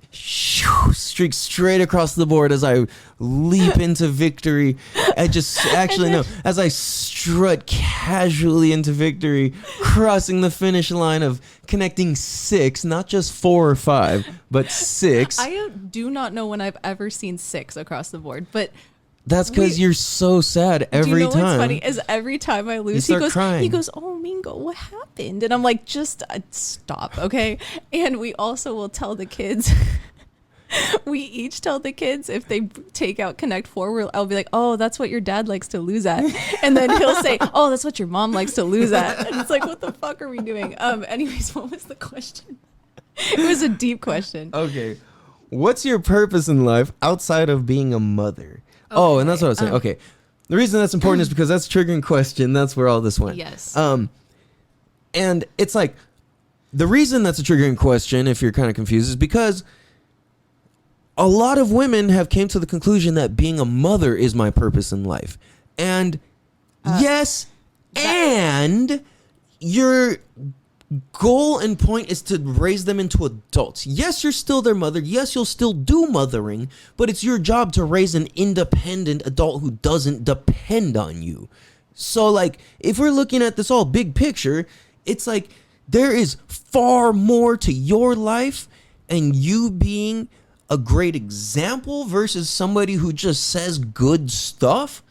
streaks straight across the board as I leap into victory. I just actually no, as I strut casually into victory, crossing the finish line of connecting 6, not just 4 or 5, but 6. I do not know when I've ever seen 6 across the board, but that's because you're so sad every time. Do you know what's funny is every time I lose, he goes, "Oh, Mingo, what happened?" And I'm like, "Just stop, okay?" And we also will tell the kids. We each tell the kids if they take out Connect 4, I'll be like, "Oh, that's what your dad likes to lose at," and then he'll say, "Oh, that's what your mom likes to lose at." And it's like, what the fuck are we doing? Anyways, what was the question? It was a deep question. Okay, what's your purpose in life outside of being a mother? Okay. Oh, and that's what I was saying. Okay, the reason that's important is because that's a triggering question. That's where all this went. Yes. And it's like the reason that's a triggering question, if you're kind of confused, is because a lot of women have came to the conclusion that being a mother is my purpose in life. And yes, and your goal and point is to raise them into adults. Yes, you're still their mother. Yes, you'll still do mothering, but it's your job to raise an independent adult who doesn't depend on you. So, like, if we're looking at this all big picture, it's like there is far more to your life, and you being a great example versus somebody who just says good stuff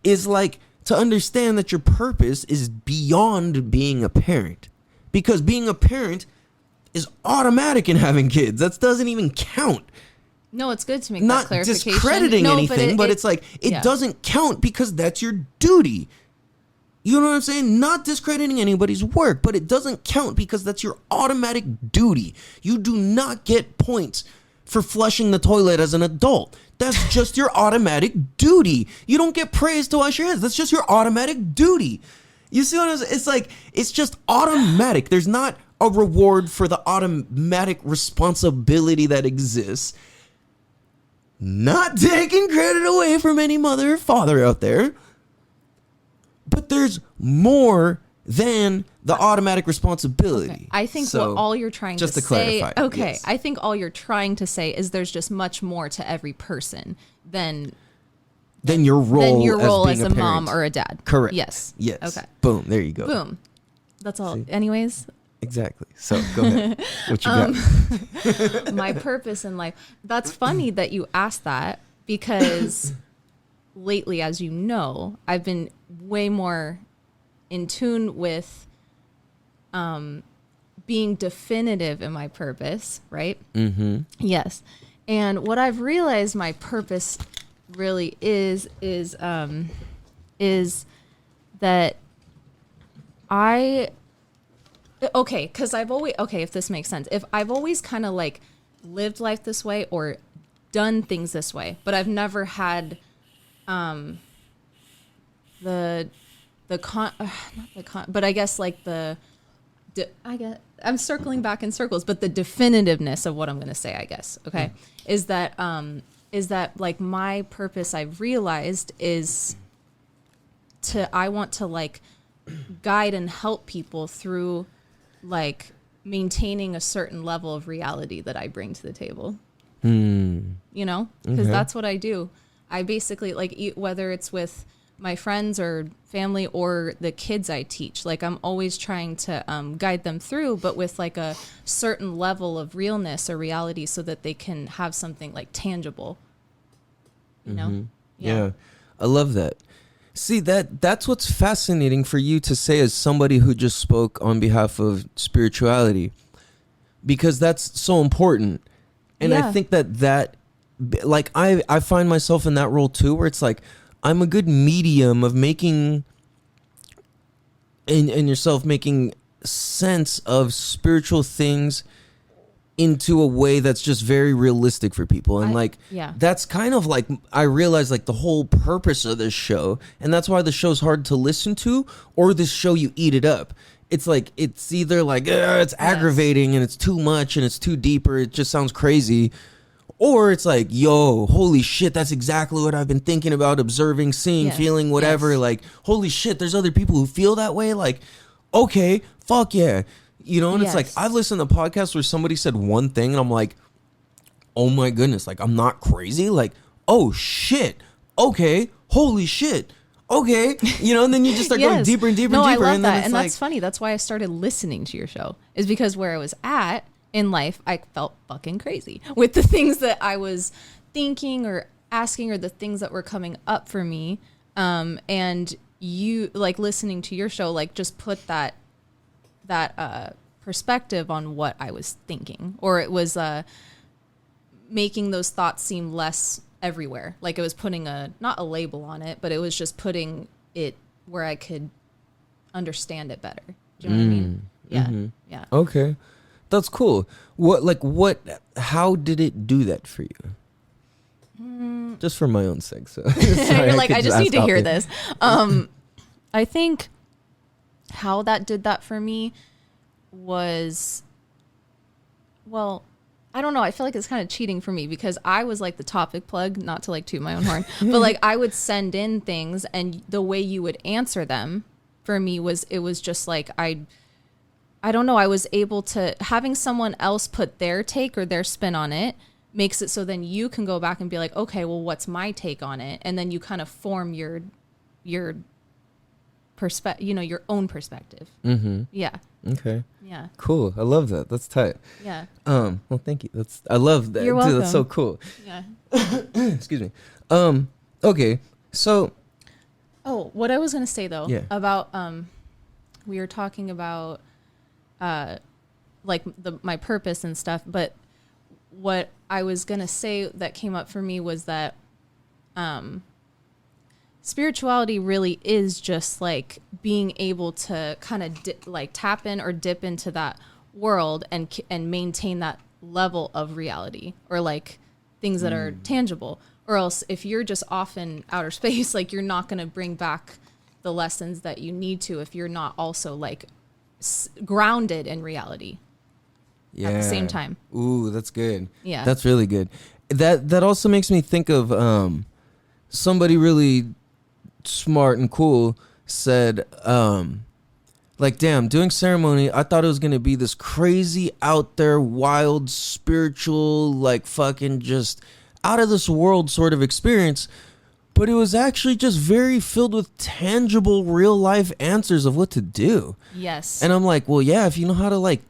is like to understand that your purpose is beyond being a parent, because being a parent is automatic in having kids. That doesn't even count. No, it's good to make not that clarification. Discrediting anything, but it's like it doesn't count because that's your duty. You know what I'm saying? Not discrediting anybody's work, but it doesn't count because that's your automatic duty. You do not get points for flushing the toilet as an adult. That's just your automatic duty. You don't get praise to wash your hands. That's just your automatic duty. You see what I'm saying? It's like, it's just automatic. There's not a reward for the automatic responsibility that exists. Not taking credit away from any mother or father out there. But there's more than the automatic responsibility. Okay. I think what all you're trying to say, clarify, okay, yes. I think all you're trying to say is there's just much more to every person than your role as being a parent. mom or a dad. Correct. Yes. Yes. Okay. Boom. There you go. Boom. That's all. See? Anyways, Exactly. So go ahead. What you got? my purpose in life. That's funny that you asked that, because lately, as you know, I've been way more in tune with being definitive in my purpose, right? Mm-hmm. Yes. And what I've realized my purpose really is that because I've always, if this makes sense, if I've always kind of like lived life this way or done things this way, but I've never had but I guess like I'm circling back in circles, but the definitiveness of what I'm going to say, I guess, okay, is that like my purpose I've realized is I want to like guide and help people through like maintaining a certain level of reality that I bring to the table. You know, because that's what I do. I basically like, whether it's with my friends or family or the kids I teach, like I'm always trying to guide them through, but with like a certain level of realness or reality so that they can have something like tangible, you know? Yeah. I love that. See, that's what's fascinating for you to say as somebody who just spoke on behalf of spirituality, because that's so important. And I think that like I find myself in that role too, where it's like I'm a good medium of making and yourself making sense of spiritual things into a way that's just very realistic for people. And that's kind of like, I realize like the whole purpose of this show, and that's why the show's hard to listen to, or this show you eat it up. It's like, it's either like it's aggravating and it's too much and it's too deep, or it just sounds crazy, or it's like, yo, holy shit, that's exactly what I've been thinking about, observing, seeing, feeling, whatever. Like, holy shit, there's other people who feel that way. Like, okay, fuck yeah. You know, and it's like, I've listened to podcasts where somebody said one thing and I'm like, oh my goodness, like, I'm not crazy. Like, oh shit. Okay. Holy shit. Okay. You know, and then you just start going deeper and deeper and deeper. I love and that. then it's and like, that's funny. That's why I started listening to your show, is because where I was at in life, I felt fucking crazy with the things that I was thinking or asking, or the things that were coming up for me. And you, like, listening to your show, like, just put that perspective on what I was thinking, or it was making those thoughts seem less everywhere. Like, it was putting not a label on it, but it was just putting it where I could understand it better. Do you know what I mean? Yeah. Yeah. Okay. That's cool. How did it do that for you? Just for my own sake. So sorry, You're like, I just need to hear this. I think how that did that for me was, well, I don't know. I feel like it's kind of cheating for me, because I was like the topic plug, not to like toot my own horn, but like I would send in things, and the way you would answer them for me was just like, I don't know. I was able to, having someone else put their take or their spin on it makes it so then you can go back and be like, okay, well, what's my take on it? And then you kind of form your perspective, your own perspective. Mm-hmm. Yeah. Okay. Yeah. Cool. I love that. That's tight. Yeah. Well, thank you. I love that. You're welcome. Dude, that's so cool. Yeah. Excuse me. Okay. So. Oh, what I was going to say though, about, we were talking about, like my purpose and stuff, but what I was going to say that came up for me was that, spirituality really is just like being able to kind of tap in or dip into that world and maintain that level of reality, or like things that are tangible. or else if you're just off in outer space, like you're not going to bring back the lessons that you need to if you're not also like grounded in reality at the same time. Ooh, that's good. Yeah. That's really good. That also makes me think of somebody really smart and cool said, like, damn, doing ceremony, I thought it was going to be this crazy out there, wild, spiritual, like fucking just out of this world sort of experience. But it was actually just very filled with tangible, real life answers of what to do. Yes. And I'm like, well, yeah, if you know how to like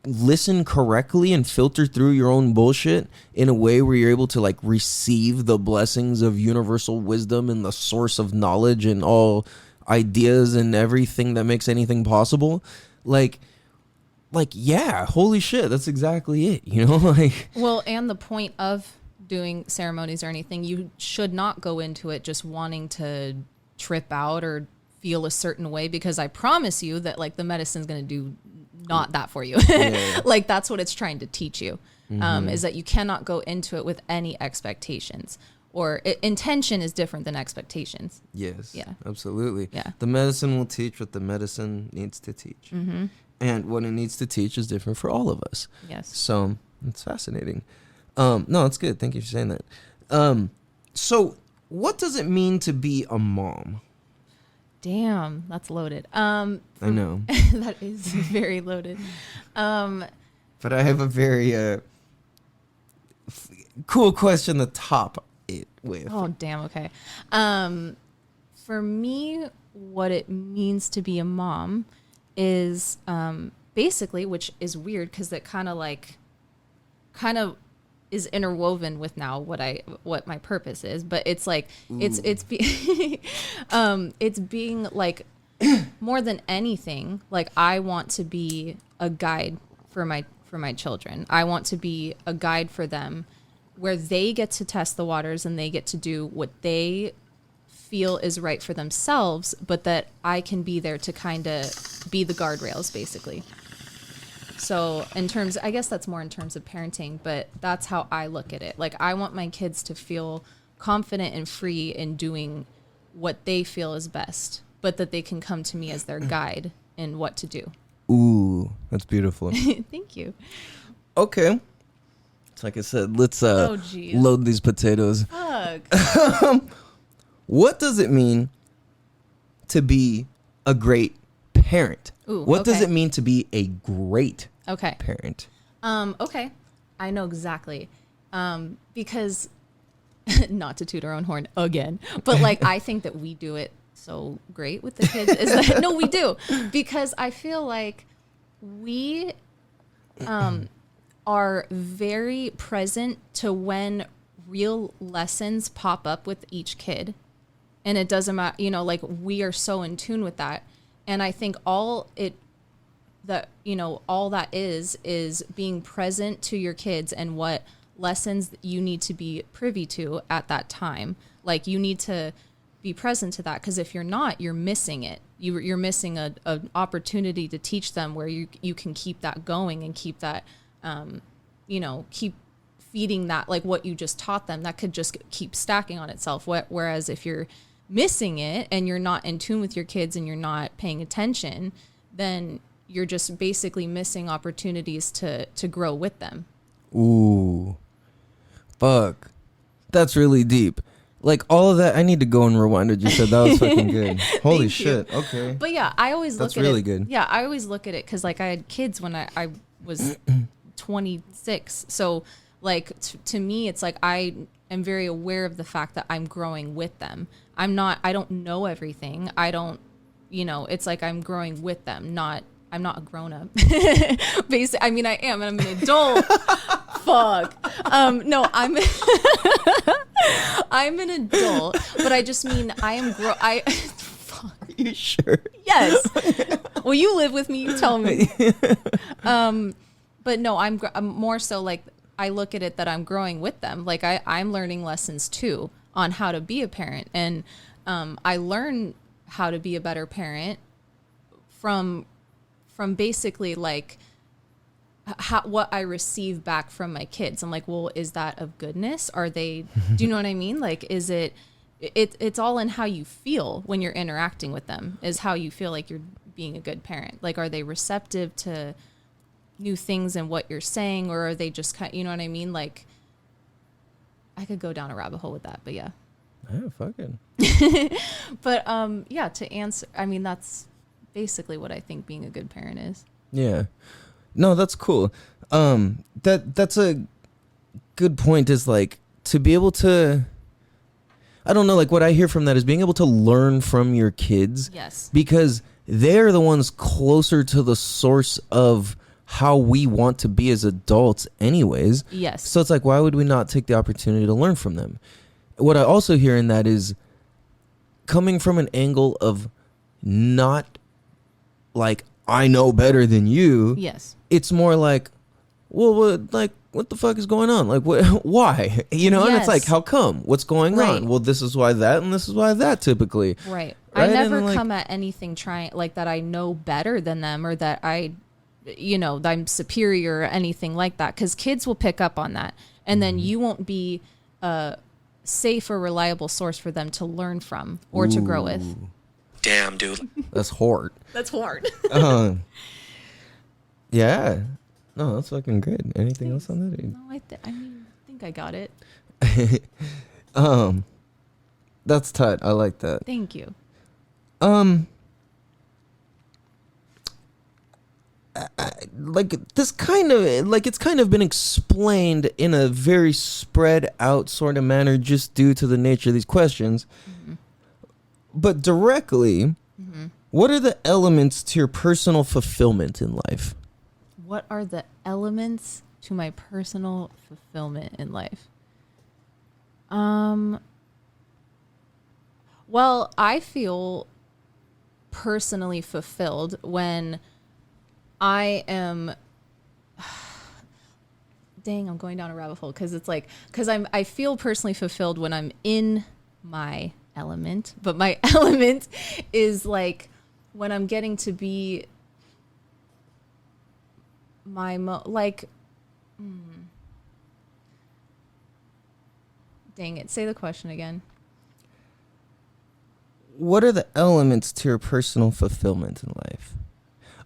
listen correctly and filter through your own bullshit in a way where you're able to like receive the blessings of universal wisdom and the source of knowledge and all ideas and everything that makes anything possible, like yeah, holy shit, that's exactly it, you know? Like, well, and the point of doing ceremonies or anything, you should not go into it just wanting to trip out or feel a certain way, because I promise you that like the medicine's going to do not that for you. Yeah. Like that's what it's trying to teach you, is that you cannot go into it with any expectations, or intention is different than expectations. Yes. Yeah. Absolutely. Yeah. The medicine will teach what the medicine needs to teach. Mm-hmm. And what it needs to teach is different for all of us. Yes. So it's fascinating. No, it's good. Thank you for saying that. So what does it mean to be a mom? Damn, that's loaded. I know. That is very loaded. But I have a very cool question to top it with. Oh, damn. Okay. For me, what it means to be a mom is basically, which is weird because it kind of is interwoven with now what my purpose is, but it's like it's being like more than anything, like I want to be a guide for my children. I want to be a guide for them where they get to test the waters and they get to do what they feel is right for themselves, but that I can be there to kind of be the guardrails, basically. So I guess that's more in terms of parenting, but that's how I look at it. Like I want my kids to feel confident and free in doing what they feel is best, but that they can come to me as their guide in what to do. Ooh, that's beautiful. Thank you. Okay. So like I said, let's load these potatoes. Fuck. What does it mean to be a great parent? Ooh, what okay. does it mean to be a great parent? Okay. I know exactly. Because not to toot our own horn again, but like I think that we do it so great with the kids. Is that, no, we do, because I feel like we are very present to when real lessons pop up with each kid, and it doesn't matter, like we are so in tune with that. And I think all that is being present to your kids and what lessons you need to be privy to at that time. Like you need to be present to that, because if you're not, you're missing it. You're missing an opportunity to teach them where you can keep that going and keep that, keep feeding that, like what you just taught them, that could just keep stacking on itself. Whereas if you're missing it and you're not in tune with your kids and you're not paying attention, then you're just basically missing opportunities to grow with them. Ooh, fuck, that's really deep. Like all of that, I need to go and rewind what you said. That was fucking good. Holy shit. Okay. But yeah, I always look at it. That's really good. Yeah, I always look at it because like I had kids when I was 26. So like to me, it's like I am very aware of the fact that I'm growing with them. I don't know everything. I don't, it's like I'm growing with them. I'm not a grown up. Basically, I mean, I am, and I'm an adult. Fuck. No, I'm an adult, but I just mean I am fuck. Are you sure? Yes. Well, you live with me. You tell me. But no, I'm more so like I look at it that I'm growing with them. Like I'm learning lessons too on how to be a parent, and I learn how to be a better parent from basically like what I receive back from my kids. I'm like, well, is that of goodness? Are they, do you know what I mean? Like, is it's all in how you feel when you're interacting with them, is how you feel like you're being a good parent. Like, are they receptive to new things and what you're saying, or are they just kind, you know what I mean? Like, I could go down a rabbit hole with that, but yeah. Yeah, fucking. But yeah, to answer, I mean, that's basically what I think being a good parent is. Yeah. No, that's cool. That's a good point, is like to be able to, I don't know, like what I hear from that is being able to learn from your kids. Yes. Because they're the ones closer to the source of how we want to be as adults anyways. Yes. So it's like, why would we not take the opportunity to learn from them? What I also hear in that is coming from an angle of not like, I know better than you. Yes. It's more like, well, what the fuck is going on? Like, why? You know, and it's like, how come? What's going on? Well, this is why that, and this is why that typically. Right. Right? I never like, come at anything trying like that I know better than them, or that I'm superior or anything like that. Because kids will pick up on that. And then you won't be a safe or reliable source for them to learn from or to grow with. Damn, dude. That's hard. That's hard. Yeah. No, that's fucking good. Anything else on that? No, I think I got it. That's tight. I like that. Thank you. Like this kind of, like it's kind of been explained in a very spread out sort of manner just due to the nature of these questions. Mm-hmm. But directly, what are the elements to your personal fulfillment in life? What are the elements to my personal fulfillment in life? Well, I feel personally fulfilled when I am, dang, I'm going down a rabbit hole because it's like, I feel personally fulfilled when I'm in my element, but my element is like when I'm getting to be my, dang it, say the question again. What are the elements to your personal fulfillment in life?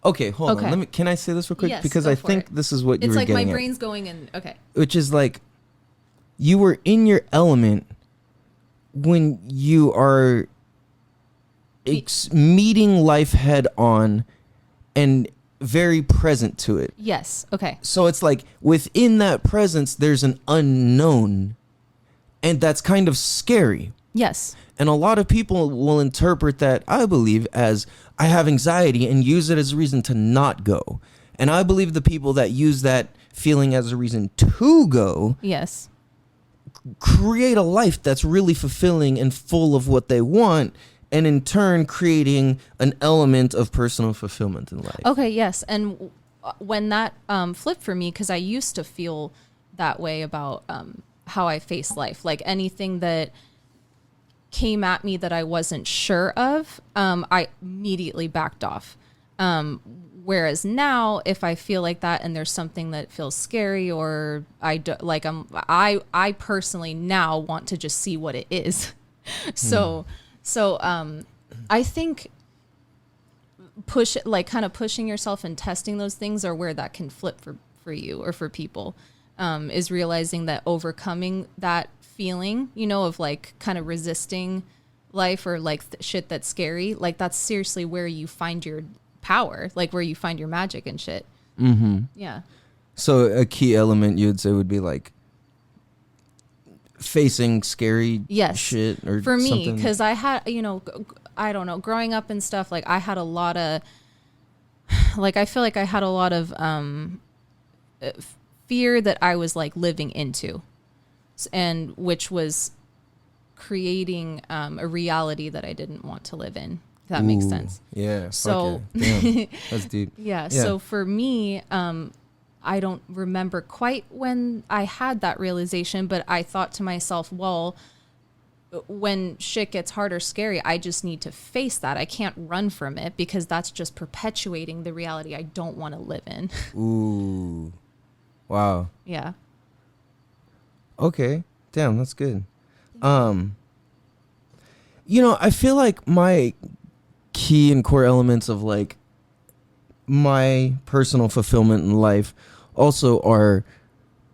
Okay, hold on. Can I say this real quick? Yes, because I think this is what you were getting at. It's like my brain's going in. Okay. Which is like, you were in your element when you are meeting life head on and very present to it. Yes. Okay. So it's like within that presence, there's an unknown, and that's kind of scary. Yes. And a lot of people will interpret that, I believe, as I have anxiety and use it as a reason to not go. And I believe the people that use that feeling as a reason to go, yes, create a life that's really fulfilling and full of what they want, and in turn creating an element of personal fulfillment in life. Okay, yes. And when that flipped for me, because I used to feel that way about how I face life, like anything that came at me that I wasn't sure of, I immediately backed off. Whereas now, if I feel like that and there's something that feels scary, or I personally now want to just see what it is. So I think kind of pushing yourself and testing those things are where that can flip for you or for people, is realizing that overcoming that feeling, of like kind of resisting life or like shit that's scary, like that's seriously where you find your power, like where you find your magic and shit. Mm-hmm. Yeah. So a key element you would say would be like facing scary shit, or for me, something. because I had, I don't know, growing up and stuff, like I had a lot of, like I feel like I had a lot of fear that I was like living into, and which was creating a reality that I didn't want to live in, if that makes sense. Yeah. So okay. Damn, that's deep. Yeah. So for me, I don't remember quite when I had that realization, but I thought to myself, well, when shit gets hard or scary, I just need to face that. I can't run from it because that's just perpetuating the reality I don't want to live in. Ooh. Wow. Yeah. Okay. Damn, that's good. You know, I feel like my key and core elements of like my personal fulfillment in life also are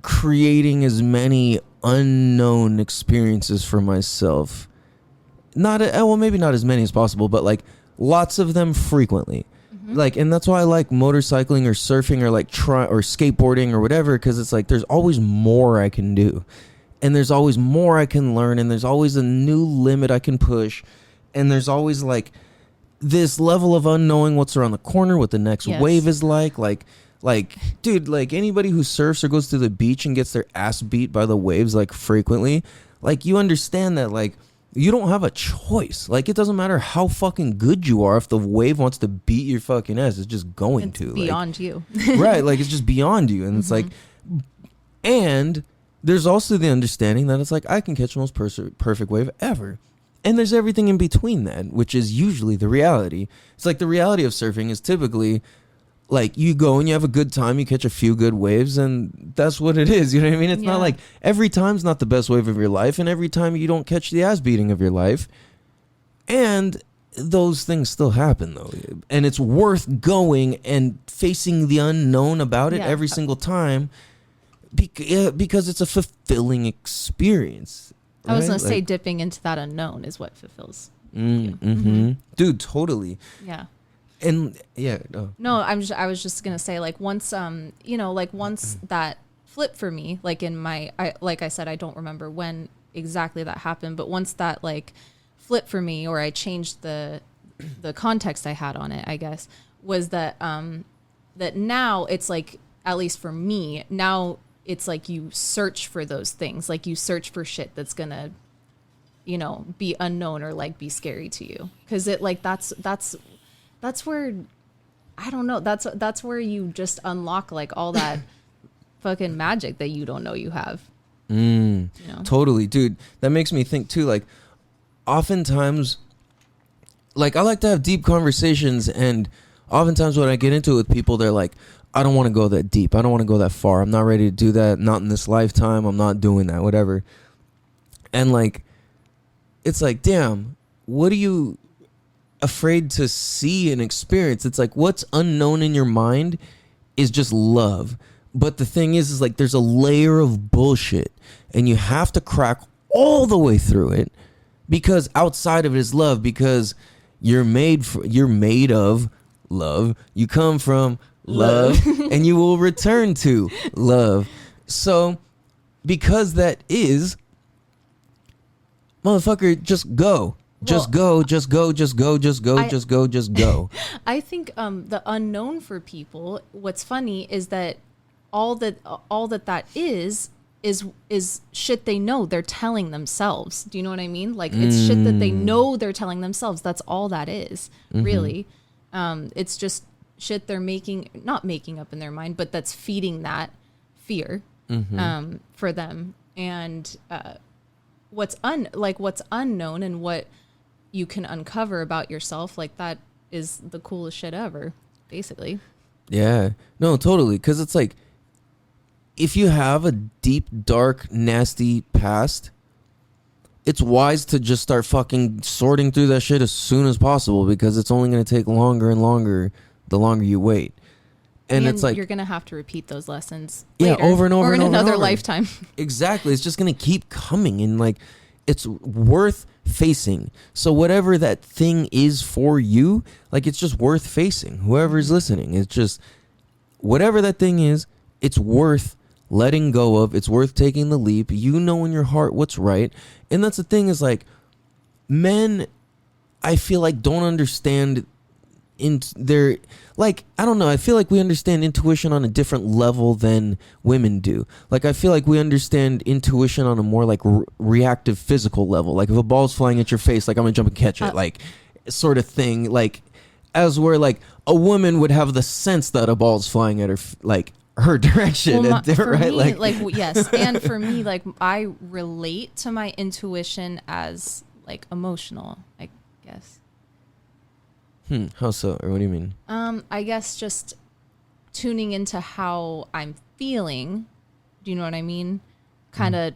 creating as many unknown experiences for myself. Well, maybe not as many as possible, but like lots of them frequently. Like, and that's why I like motorcycling or surfing or like or skateboarding or whatever, because it's like there's always more I can do, and there's always more I can learn, and there's always a new limit I can push, and there's always like this level of unknowing what's around the corner, what the next wave is like, dude, like anybody who surfs or goes to the beach and gets their ass beat by the waves like frequently, like you understand that like you don't have a choice. Like it doesn't matter how fucking good you are, if the wave wants to beat your fucking ass, it's just going to beyond you. Right, like it's just beyond you. And it's like, and there's also the understanding that it's like I can catch the most perfect wave ever. And there's everything in between that, which is usually the reality. It's like the reality of surfing is typically like you go and you have a good time, you catch a few good waves, and that's what it is. You know what I mean? It's not like every time's not the best wave of your life, and every time you don't catch the ass beating of your life. And those things still happen though. And it's worth going and facing the unknown about it every single time because it's a fulfilling experience. I was going to say dipping into that unknown is what fulfills you. Dude, totally. Yeah. And no, I was just going to say like once once that flipped for me, like like I said, I don't remember when exactly that happened, but once that like flipped for me, or I changed the context I had on it, I guess, was that that now it's like, at least for me, now it's like you search for those things. Like you search for shit that's gonna, be unknown or like be scary to you. Cause it like, that's where, I don't know. That's where you just unlock like all that fucking magic that you don't know you have. Totally, dude. That makes me think too, like oftentimes, like I like to have deep conversations, and oftentimes when I get into it with people, they're like, I don't want to go that deep. I don't want to go that far. I'm not ready to do that. Not in this lifetime. I'm not doing that, whatever. And like, it's like, damn, what are you afraid to see and experience? It's like, what's unknown in your mind is just love. But the thing is like, there's a layer of bullshit, and you have to crack all the way through it, because outside of it is love, because you're made of love. You come from love and you will return to love. So just go. Just go. I think the unknown for people, what's funny is that all that is shit they know they're telling themselves. Do you know what I mean? Like it's shit that they know they're telling themselves. That's all that is, really. It's just shit they're not making up in their mind, but that's feeding that fear for them. And what's unknown and what you can uncover about yourself, like that is the coolest shit ever, basically. Yeah, no, totally. Because it's like, if you have a deep, dark, nasty past, it's wise to just start fucking sorting through that shit as soon as possible, because it's only going to take longer and longer the longer you wait. And it's like, you're going to have to repeat those lessons later, over and over or in and another over. lifetime. Exactly. It's just going to keep coming, and like, it's worth facing. So whatever that thing is for you, like, it's just worth facing. Whoever's listening, it's just, whatever that thing is, it's worth letting go of. It's worth taking the leap. You know in your heart what's right. And that's the thing, is like, men, I feel like, don't understand their, like, I don't know, I feel like we understand intuition on a different level than women do. Like, I feel like we understand intuition on a more like reactive physical level. Like, if a ball's flying at your face, like, I'm gonna jump and catch it, like, sort of thing. Like, as where like a woman would have the sense that a ball's flying at her her direction, for right? me, yes, and for me, like I relate to my intuition as like emotional, I guess. How so? Or what do you mean? I guess just tuning into how I'm feeling. Do you know what I mean? Kind of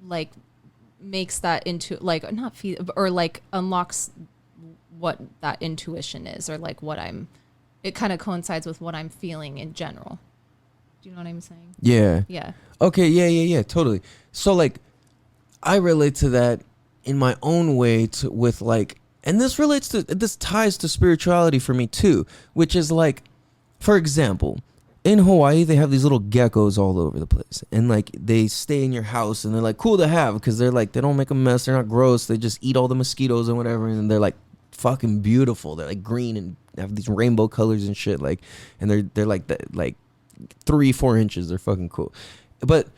like makes that into like not feel or like unlocks what that intuition is, or like what I'm. It kind of coincides with what I'm feeling in general. Do you know what I'm saying? Yeah. Yeah. Okay. Yeah. Totally. So like, I relate to that in my own way with like, and this ties to spirituality for me too, which is like, for example, in Hawaii, they have these little geckos all over the place, and like they stay in your house, and they're like cool to have because they're like, they don't make a mess, they're not gross, they just eat all the mosquitoes and whatever, and they're like fucking beautiful. They're like green and have these rainbow colors and shit, like, and they're like that, like 3-4 inches. They're fucking cool. But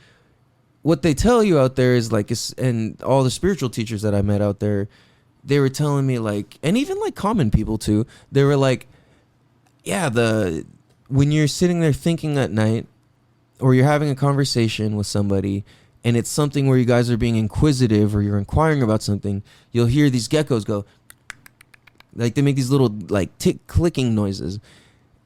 what they tell you out there is like, and all the spiritual teachers that I met out there, they were telling me like, and even like common people too, they were like, yeah, when you're sitting there thinking at night, or you're having a conversation with somebody, and it's something where you guys are being inquisitive or you're inquiring about something, you'll hear these geckos go, like they make these little like clicking noises,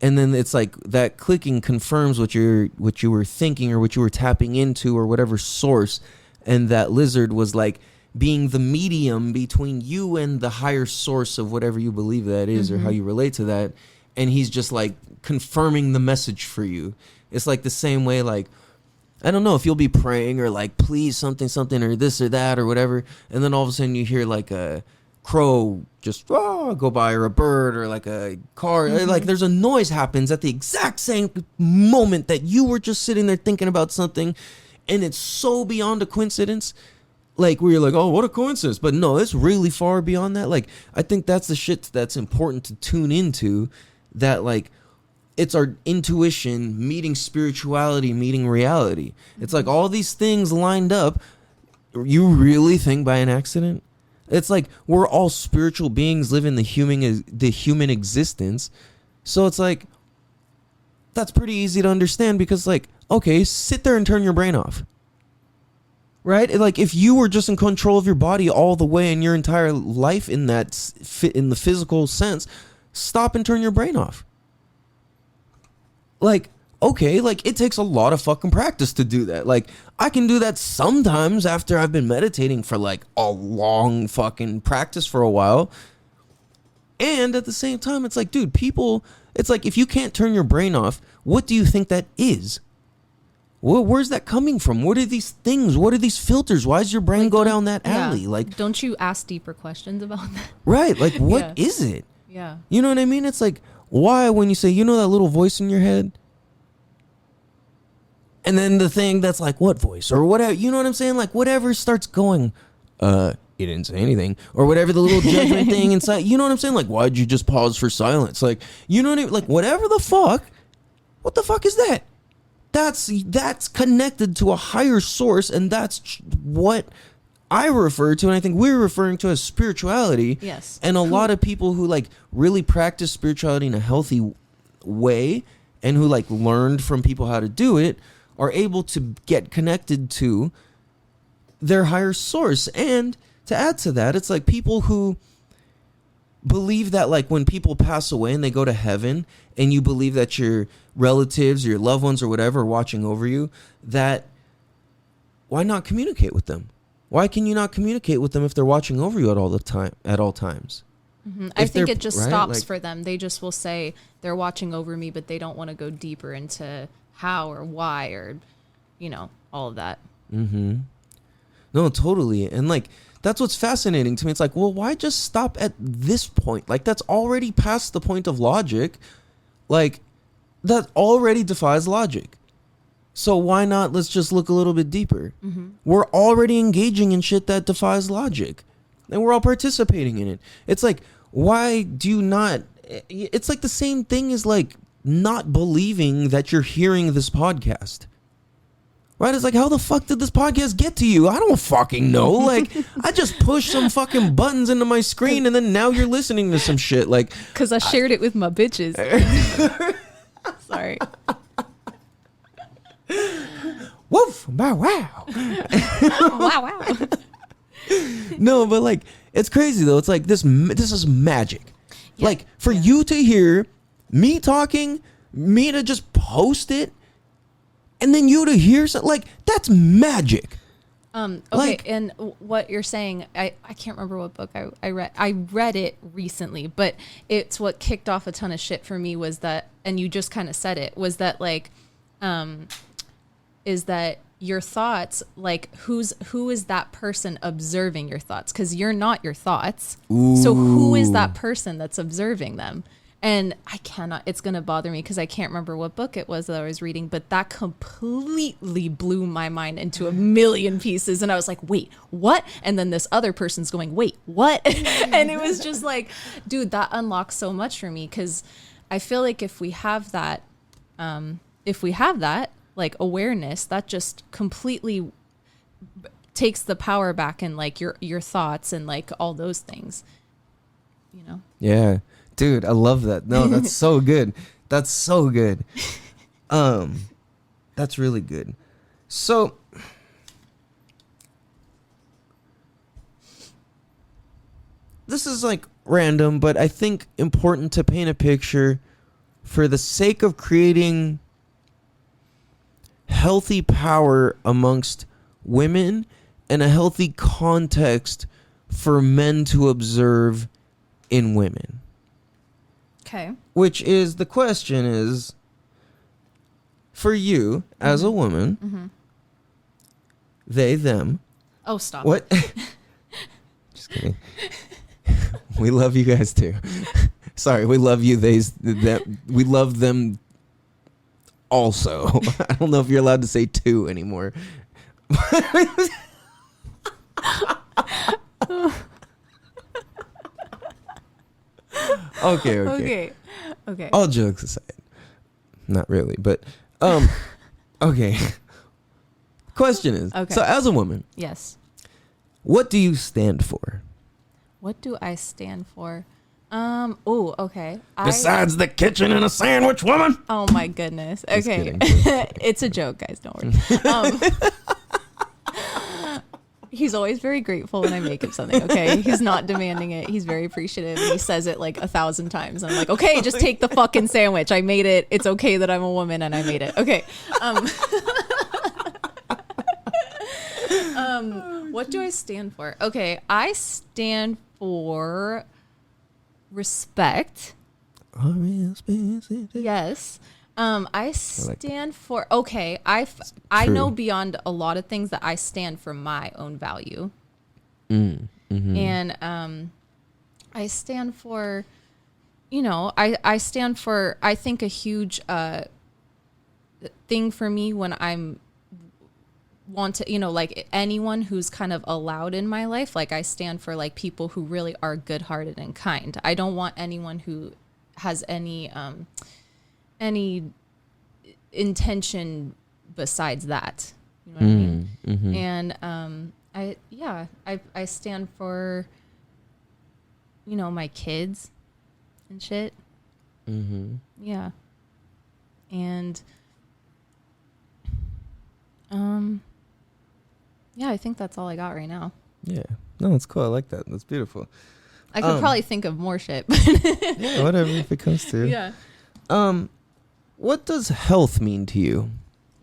and then it's like that clicking confirms what you were thinking or what you were tapping into or whatever source, and that lizard was like being the medium between you and the higher source of whatever you believe that is, or how you relate to that, and he's just like confirming the message for you. It's like the same way, like, I don't know if you'll be praying or like please something or this or that or whatever, and then all of a sudden you hear like a crow just go by, or a bird, or like a car, like there's a noise happens at the exact same moment that you were just sitting there thinking about something, and it's so beyond a coincidence, like where you're like, oh, what a coincidence, but no, it's really far beyond that. Like I think that's the shit that's important to tune into, that like it's our intuition meeting spirituality meeting reality. It's like all these things lined up. You really think by an accident? It's like we're all spiritual beings living the human existence. So it's like, that's pretty easy to understand, because like, okay, sit there and turn your brain off. Right? Like if you were just in control of your body all the way in your entire life in the physical sense, stop and turn your brain off. Like, okay, like it takes a lot of fucking practice to do that. Like I can do that sometimes after I've been meditating for like a long fucking practice for a while. And at the same time, it's like, dude, it's like, if you can't turn your brain off, what do you think that is? Where's that coming from? What are these things? What are these filters? Why does your brain go down that alley? Like, don't you ask deeper questions about that? Right. Like, what is it? Yeah. You know what I mean? It's like, why, when you say, you know, that little voice in your head? And then the thing that's like, what voice? Or whatever, you know what I'm saying? Like, whatever starts going, you didn't say anything. Or whatever, the little judgment thing inside, you know what I'm saying? Like, why'd you just pause for silence? Like, you know what I mean? Like, whatever the fuck, what the fuck is that? That's connected to a higher source, and that's what I refer to, and I think we're referring to as spirituality. Yes. And a lot of people who like really practice spirituality in a healthy way, and who like learned from people how to do it, are able to get connected to their higher source. And to add to that, it's like people who believe that like when people pass away and they go to heaven, and you believe that your relatives, your loved ones or whatever are watching over you, that why not communicate with them? Why can you not communicate with them if they're watching over you at all times? Mm-hmm. I think it just stops like, for them. They just will say they're watching over me, but they don't want to go deeper into how or why or, you know, all of that. Mm-hmm. No, totally. And like, that's what's fascinating to me. It's like, well, why just stop at this point? Like, that's already past the point of logic. Like, that already defies logic. So why not, let's just look a little bit deeper. Mm-hmm. We're already engaging in shit that defies logic, and we're all participating in it. It's like, why do you not, it's like the same thing as like not believing that you're hearing this podcast. Right? It's like, how the fuck did this podcast get to you? I don't fucking know. Like, I just pushed some fucking buttons into my screen, and then now you're listening to some shit. Like, because I shared it with my bitches. Sorry. wow, wow. Wow, wow. No, but like it's crazy though. It's like this is magic. Yeah, Like for yeah. you to hear me talking, me to just post it, and then you to hear something like that's magic. Okay, Like- and what you're saying, I can't remember what book I read. I read it recently, but it's what kicked off a ton of shit for me was that, and you just kind of said it, was that like, is that your thoughts, like who is that person observing your thoughts? Because you're not your thoughts. So who is that person that's observing them? And I cannot, it's going to bother me because I can't remember what book it was that I was reading, but that completely blew my mind into a million pieces. And I was like, wait, what? And then this other person's going, wait, what? And it was just like, dude, that unlocks so much for me because I feel like if we have that, like awareness, that just completely takes the power back in like your thoughts and like all those things, you know? Yeah. Dude, I love that. No, that's so good. That's so good. That's really good. So this is like random, but I think important to paint a picture for the sake of creating healthy power amongst women and a healthy context for men to observe in women. Okay. Which is, the question is, for you as a woman, they, them. Oh, stop. What? Just kidding. We love you guys too. Sorry, we love you, we love them also. I don't know if you're allowed to say two anymore. Okay. All jokes aside. Not really, but okay. Question is, Okay. so as a woman, Yes. what do you stand for? What do I stand for? Oh, okay. Besides the kitchen and a sandwich, woman? Oh my goodness. Just Okay. kidding. It's a joke, guys. Don't worry. He's always very grateful when I make him something, okay? He's not demanding it. He's very appreciative. He says it like 1,000 times. I'm like, okay, just take the fucking sandwich. I made it. It's okay that I'm a woman and I made it. Okay. What do I stand for? Okay, I stand for respect. Yes. I stand for, okay, I know beyond a lot of things that I stand for my own value. And I stand for, I stand for, I think a huge thing for me when I'm want to, like anyone who's kind of allowed in my life, like I stand for like people who really are good-hearted and kind. I don't want anyone who has any intention besides that. You know what I mean? Mm-hmm. And I stand for, my kids and shit. Mm-hmm. Yeah. And yeah, I think that's all I got right now. Yeah. No, it's cool. I like that. That's beautiful. I could probably think of more shit. Yeah, whatever if it comes to. Yeah. What does health mean to you?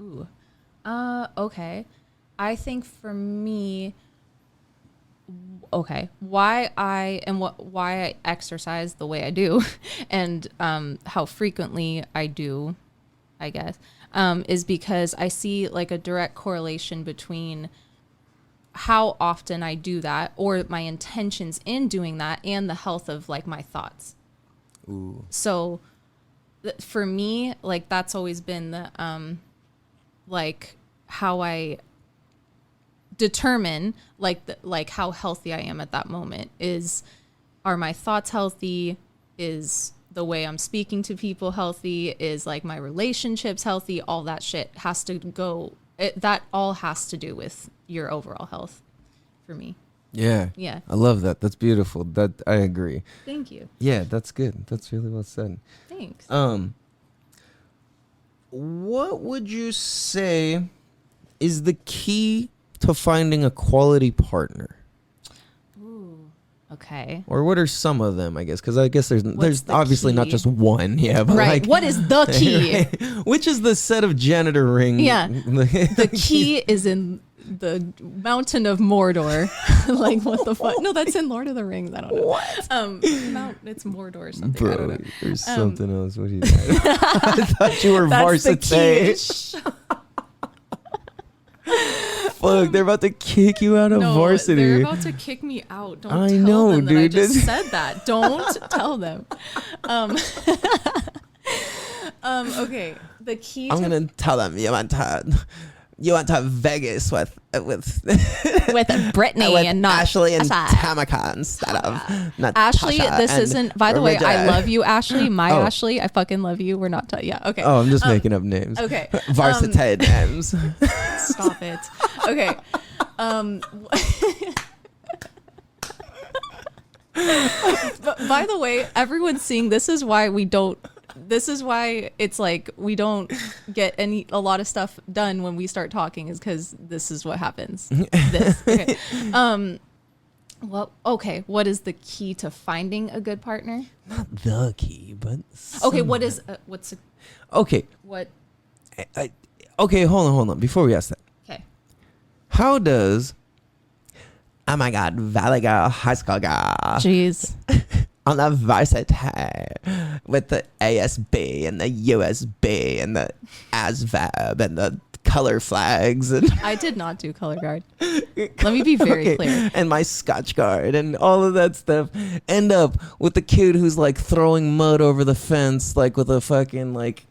Ooh. Okay. I think for me, why I exercise the way I do and how frequently I do, I guess, is because I see like a direct correlation between how often I do that or my intentions in doing that and the health of like my thoughts. Ooh. So for me, like that's always been the like how I determine like how healthy I am at that moment is, are my thoughts healthy? Is the way I'm speaking to people healthy? Is like my relationships healthy? All that shit has to go. That all has to do with your overall health for me. Yeah. Yeah. I love that. That's beautiful. That I agree. Thank you. Yeah, that's good. That's really well said. Thanks. What would you say is the key to finding a quality partner? Okay. Or what are some of them, I guess? Because I guess there's the obviously key? not just one. Yeah, but Right. What is the key? Which is the set of janitor ring? Yeah. The key is in the mountain of Mordor. Like, what the fuck? No, that's in Lord of the Rings. I don't know. What? It's Mordor or something. I don't know. There's something else. What are you I thought you were That's the Varsity. key. Fuck, they're about to kick you out of No, Varsity. they're about to kick me out. Don't I tell know, them that I dude. just said that. Don't tell them. Okay. The key I'm to gonna tell them you went to Vegas with Brittany with and not Ashley and Ashley. Tamika instead of Natasha Ashley, this and isn't. By the way, I Regina. love you, Ashley. My Oh. Ashley, I fucking love you. We're not. Yeah. Okay. Oh, I'm just making up names. Okay. Varsity names. Stop it. Okay. But by the way, everyone's seeing this is why we don't. This is why it's like we don't get a lot of stuff done when we start talking, is because this is what happens. This. Okay. Well, okay. What is the key to finding a good partner? Not the key, but Okay. What is what's okay. what? Okay, hold on. Before we ask that, Okay. how does oh my god, Valley Girl, High School Girl Jeez. on the Varsity with the ASB and the USB and the ASVAB and the color flags and I did not do color guard. Let me be very clear. and my Scotch guard and all of that stuff end up with the kid who's like throwing mud over the fence like with a fucking like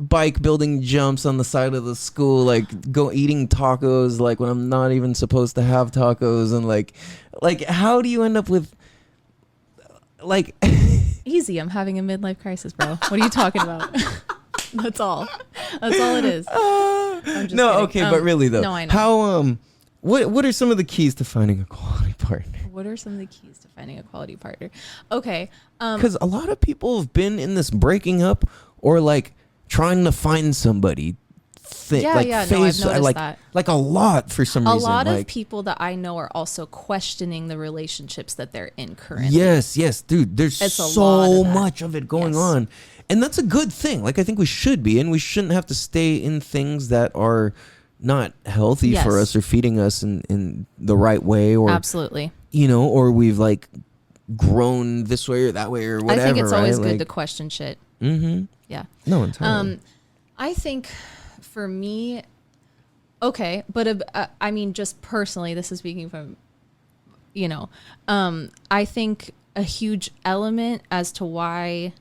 bike building jumps on the side of the school, like go eating tacos like when I'm not even supposed to have tacos, and like how do you end up with like Easy. I'm having a midlife crisis, bro. What are you talking about? That's all. That's all it is. I'm just no kidding. okay but really though, No, I know. how what are some of the keys to finding a quality partner? What are some of the keys to finding a quality partner? Okay. Because a lot of people have been in this breaking up or like trying to find somebody thing. Yeah, like yeah, no, I've phase, noticed like, that. like a lot for some A reason. lot of like, people that I know are also questioning the relationships that they're in currently. yes, dude. There's It's a lot so of that. much of it going Yes. on, and that's a good thing. Like I think we should be, and we shouldn't have to stay in things that are not healthy Yes. for us or feeding us in the right way, or Absolutely. or we've like grown this way or that way or whatever. I think it's always right? good like, to question shit. Mm-hmm. Yeah. No, entirely. I think for me, okay, but I mean, just personally, this is speaking from, I think a huge element as to why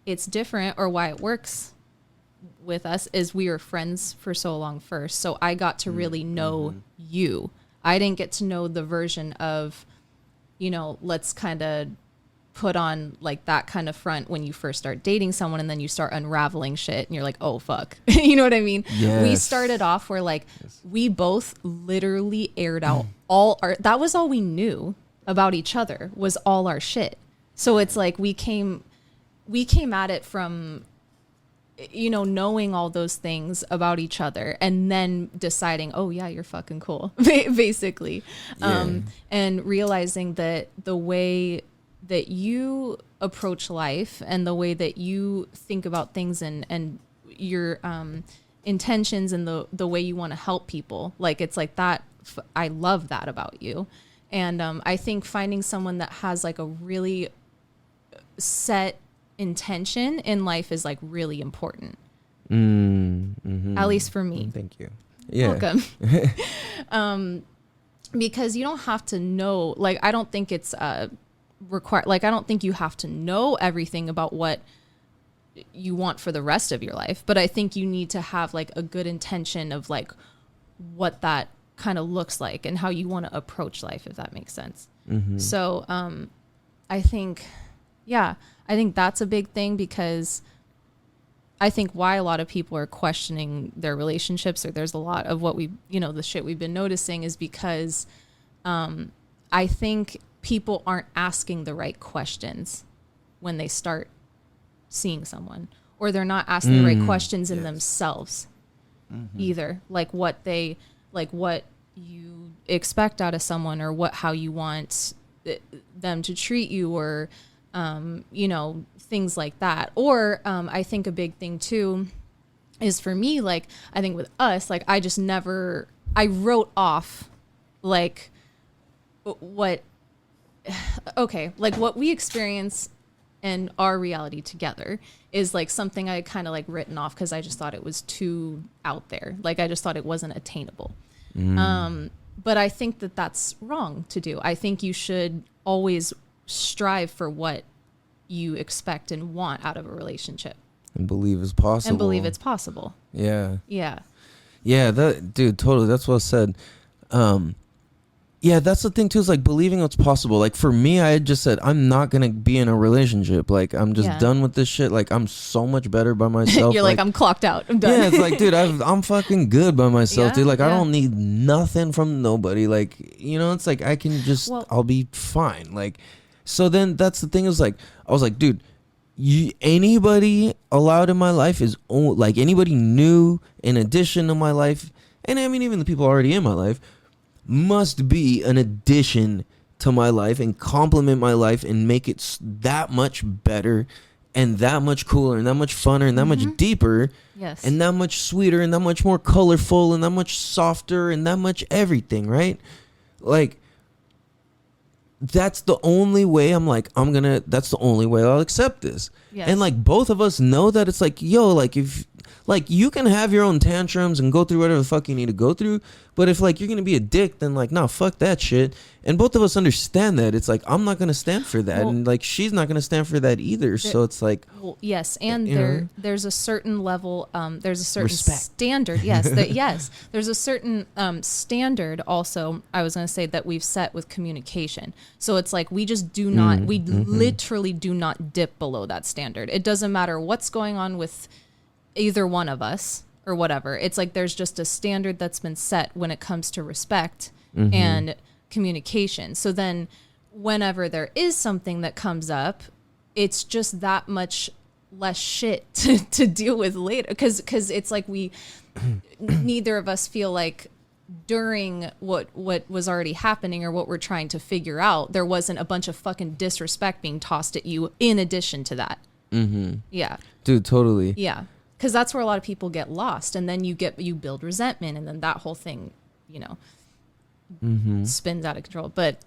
it's different or why it works with us is we were friends for so long first. So I got to really know you. I didn't get to know the version of, let's kind of put on like that kind of front when you first start dating someone, and then you start unraveling shit and you're like, oh fuck. You know what I mean? Yes. We started off where like we both literally aired out that was all we knew about each other, was all our shit. So it's like we came at it from knowing all those things about each other and then deciding, oh yeah, you're fucking cool, basically. And realizing that the way that you approach life and the way that you think about things and your intentions and the way you want to help people, like it's like that. I love that about you. And I think finding someone that has like a really set intention in life is like really important. At least for me. Thank you. Yeah. Welcome. Because you don't have to know, like, I don't think it's required. Like, I don't think you have to know everything about what you want for the rest of your life. But I think you need to have like a good intention of like what that kind of looks like and how you want to approach life, if that makes sense. So I think that's a big thing, because I think why a lot of people are questioning their relationships, or there's a lot of what the shit we've been noticing, is because I think people aren't asking the right questions when they start seeing someone, or they're not asking the right questions in themselves. either. Like what you expect out of someone, or how you want them to treat you, or things like that. Or I think a big thing too is, for me, like, I think with us, like, I wrote off like what we experience and our reality together is like something I kind of like written off, because I just thought it was too out there. Like, I just thought it wasn't attainable. But I think that that's wrong to do. I think you should always strive for what you expect and want out of a relationship, and believe it's possible. Yeah. Yeah, that, dude, totally. That's well said. Yeah, that's the thing too, is like believing it's possible. Like for me, I had just said, I'm not going to be in a relationship. Like, I'm just done with this shit. Like, I'm so much better by myself. You're like, I'm clocked out. I'm done. Yeah, it's like, dude, I'm fucking good by myself, dude. Like, I don't need nothing from nobody. Like, it's like, I can just, I'll be fine. Like, so then that's the thing, is like, I was like, dude, anybody allowed in my life is, like, anybody new in addition to my life, and I mean, even the people already in my life, must be an addition to my life and complement my life and make it that much better and that much cooler and that much funner and that much deeper, and that much sweeter and that much more colorful and that much softer and that much everything, right? Like, that's the only way that's the only way I'll accept this. And like, both of us know that it's like, yo, like, if like, you can have your own tantrums and go through whatever the fuck you need to go through, but if like you're gonna be a dick, then like, nah, fuck that shit. And both of us understand that. It's like, I'm not gonna stand for that, and like, she's not gonna stand for that either. So it's like, yes, and there's a certain level, there's a certain standard. Yes, there's a certain standard also, I was gonna say, that we've set with communication. So it's like, we just do not, we literally do not dip below that standard. It doesn't matter what's going on with either one of us or whatever. It's like, there's just a standard that's been set when it comes to respect and communication. So then whenever there is something that comes up, it's just that much less shit to deal with later. Because it's like, we neither of us feel like during what was already happening or what we're trying to figure out, there wasn't a bunch of fucking disrespect being tossed at you in addition to that. Yeah. Dude, totally. Yeah. Because that's where a lot of people get lost, and then you build resentment, and then that whole thing, spins out of control. But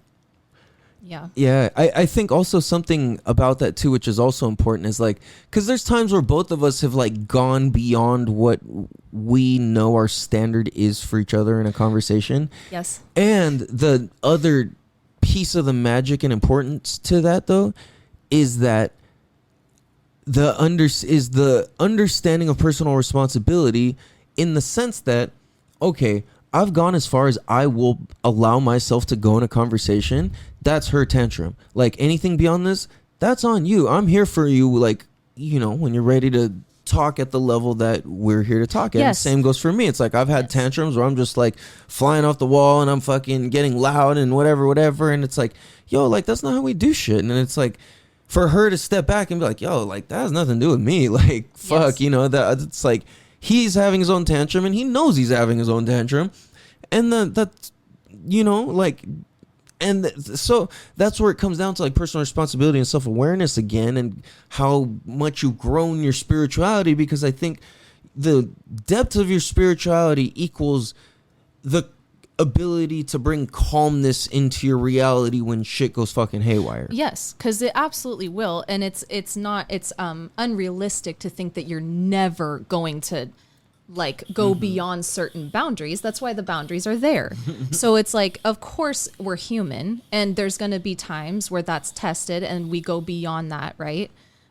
yeah, I think also something about that too, which is also important, is like, because there's times where both of us have like gone beyond what we know our standard is for each other in a conversation. Yes. And the other piece of the magic and importance to that, though, is that the understanding of personal responsibility, in the sense that, okay, I've gone as far as I will allow myself to go in a conversation. That's her tantrum. Like, anything beyond this, that's on you. I'm here for you, like, when you're ready to talk at the level that we're here to talk at. Yes. Same goes for me. It's like, I've had tantrums where I'm just like flying off the wall and I'm fucking getting loud and whatever. And it's like, yo, like, that's not how we do shit. And it's like, for her to step back and be like, yo, like, that has nothing to do with me. Like, fuck, that it's like, he's having his own tantrum and he knows he's having his own tantrum. And that's, like, and so that's where it comes down to like personal responsibility and self-awareness again, and how much you've grown your spirituality, because I think the depth of your spirituality equals the ability to bring calmness into your reality when shit goes fucking haywire. Yes, because it absolutely will. And it's unrealistic to think that you're never going to like go beyond certain boundaries. That's why the boundaries are there. So it's like, of course we're human, and there's going to be times where that's tested and we go beyond that, right?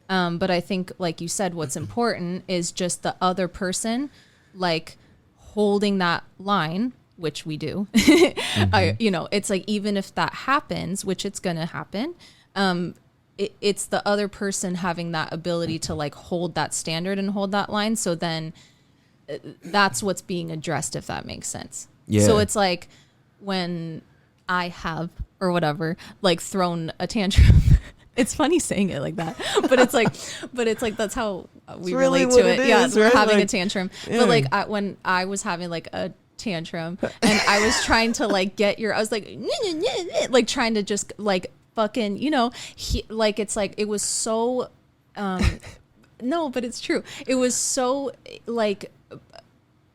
But I think, like you said, what's important is just the other person, like, holding that line, which we do. It's like, even if that happens, which it's going to happen, it's the other person having that ability to like hold that standard and hold that line. So then that's what's being addressed, if that makes sense. Yeah. So it's like, when I have, or whatever, like, thrown a tantrum, it's funny saying it like that, but it's like that's how we really relate to what it. it Yeah, is, we're right? having a Like, tantrum. yeah. But like when I was having like a tantrum and I was trying to like I was like like trying to just like fucking, like it's like it was so no, but it's true. It was so like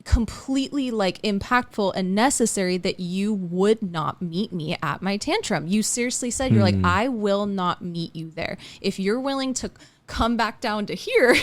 completely like impactful and necessary that you would not meet me at my tantrum. You seriously said, you're like, I will not meet you there. If you're willing to come back down to here,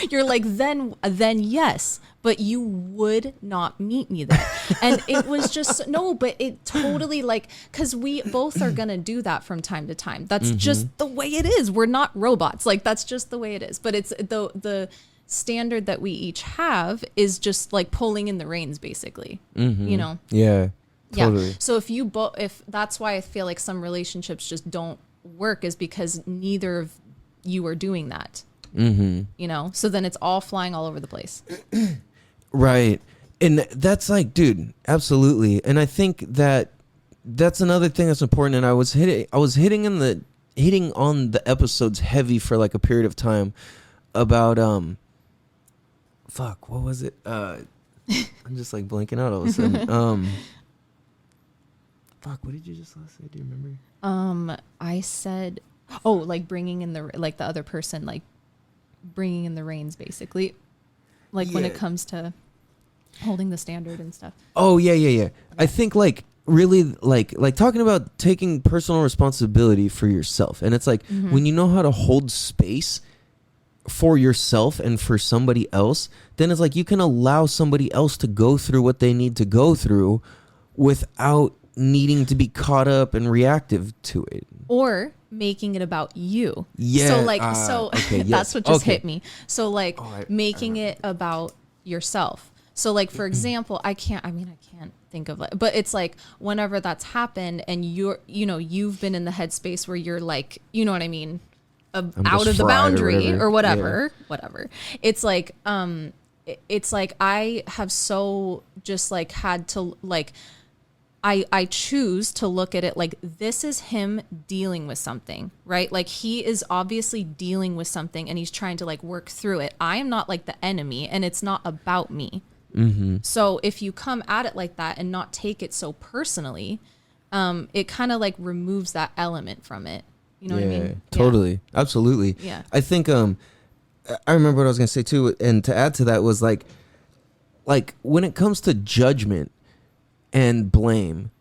you're like, then yes, but you would not meet me there. And it was just, no, but it totally like, cause we both are going to do that from time to time. That's just the way it is. We're not robots. Like that's just the way it is. But it's the standard that we each have is just like pulling in the reins basically, Yeah, totally. yeah. So if that's why I feel like some relationships just don't work, is because neither of you are doing that, so then it's all flying all over the place. Right. And that's like, dude, absolutely. And I think that's another thing that's important. And I was hitting on the episodes heavy for like a period of time about fuck, what was it? I'm just like blanking out all of a sudden. Fuck, what did you just last say? Do you remember? I said, like bringing in the other person, like bringing in the reins, basically, like when it comes to holding the standard and stuff. Oh yeah. I think like really like talking about taking personal responsibility for yourself, and it's like when you know how to hold space for yourself and for somebody else, then it's like you can allow somebody else to go through what they need to go through without needing to be caught up and reactive to it, or making it about you. Yeah. So like okay, yes. that's what just Okay. hit me. So like making it about yourself. So like for example, I can't think of it, but it's like whenever that's happened and you've been in the headspace where you're like, you know what I mean, out of the boundary or whatever. It's like I have so just like had to like I choose to look at it like this is him dealing with something, right? Like he is obviously dealing with something and he's trying to like work through it. I am not like the enemy and it's not about me. So if you come at it like that and not take it so personally, it kind of like removes that element from it. You know what I mean? Totally. Yeah. Absolutely. Yeah. I think I remember what I was going to say too, and to add to that was like when it comes to judgment and blame,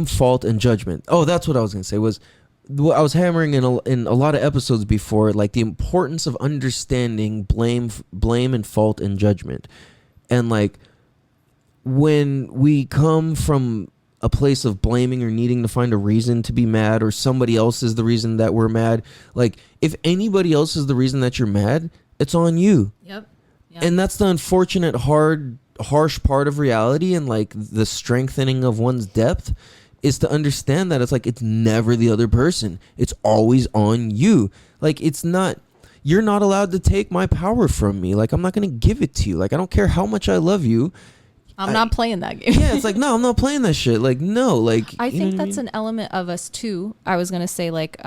fault, and judgment. Oh, that's what I was going to say was what I was hammering in a lot of episodes before, like the importance of understanding blame and fault and judgment. And like when we come from a place of blaming or needing to find a reason to be mad, or somebody else is the reason that we're mad, like if anybody else is the reason that you're mad, it's on you. Yep. And that's the unfortunate, harsh part of reality, and like the strengthening of one's depth is to understand that it's like it's never the other person. It's always on you. Like you're not allowed to take my power from me. Like I'm not going to give it to you. Like I don't care how much I love you. I'm not playing that game. Yeah, it's like, no, I'm not playing that shit. Like, no, like I think that's an element of us too. I was gonna say like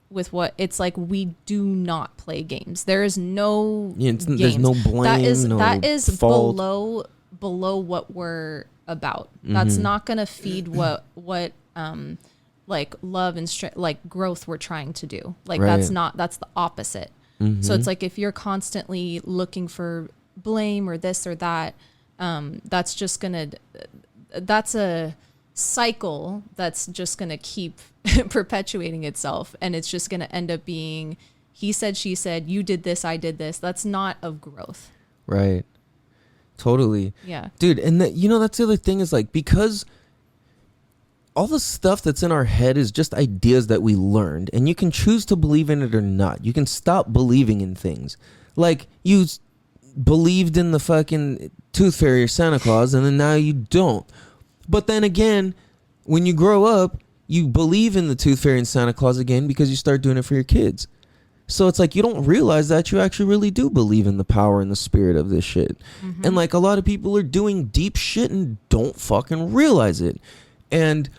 with what it's like we do not play games. There is no games. There's no blame. That is fault. below what we're about. That's not gonna feed what like love and like growth we're trying to do. Like that's the opposite. So it's like if you're constantly looking for blame or this or that, that's a cycle that's just gonna keep perpetuating itself, and it's just gonna end up being he said, she said, you did this, I did this. That's not of growth. Right. Totally. Yeah. Dude, and that's the other thing is like, because all the stuff that's in our head is just ideas that we learned, and you can choose to believe in it or not. You can stop believing in things. Like you believed in the fucking tooth fairy or Santa Claus, and then now you don't. But then again, when you grow up, you believe in the tooth fairy and Santa Claus again because you start doing it for your kids. So it's like you don't realize that you actually really do believe in the power and the spirit of this shit. And like a lot of people are doing deep shit and don't fucking realize it. And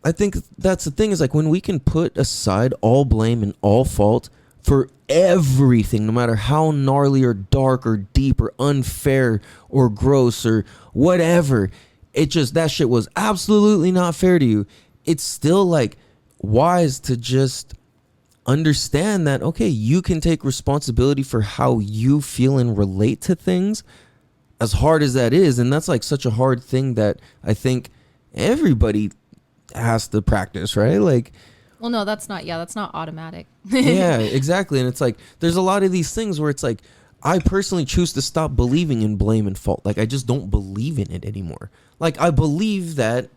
I think that's the thing is like when we can put aside all blame and all fault for everything, no matter how gnarly or dark or deep or unfair or gross or whatever, it just, that shit was absolutely not fair to you. It's still like wise to just understand that, okay, you can take responsibility for how you feel and relate to things, as hard as that is. And that's like such a hard thing that I think everybody has to practice, right? Like, well, no, that's not automatic. yeah, exactly. And it's like, there's a lot of these things where it's like, I personally choose to stop believing in blame and fault. Like, I just don't believe in it anymore. Like, I believe that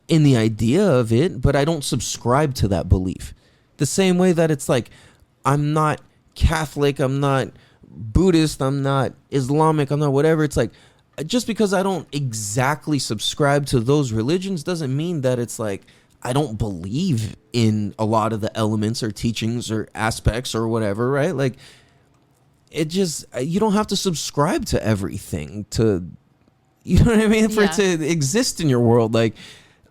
in the idea of it, but I don't subscribe to that belief. The same way that it's like, I'm not Catholic, I'm not Buddhist, I'm not Islamic, I'm not whatever. It's like, just because I don't exactly subscribe to those religions doesn't mean that it's like I don't believe in a lot of the elements or teachings or aspects or whatever, right? Like, it just, you don't have to subscribe to everything to, you know what I mean, for it to exist in your world. Like,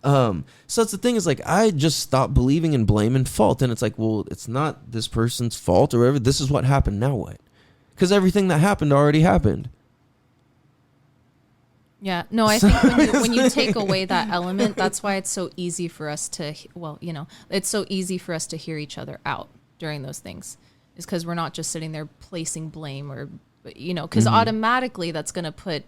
so that's the thing, is like, I just stopped believing in blame and fault. And it's like, well, it's not this person's fault or whatever. This is what happened. Now what? Because everything that happened already happened. Yeah, no, I think when you take away that element, that's why it's so easy for us to, well, you know, it's so easy for us to hear each other out during those things, is because we're not just sitting there placing blame or, you know, because automatically that's going to put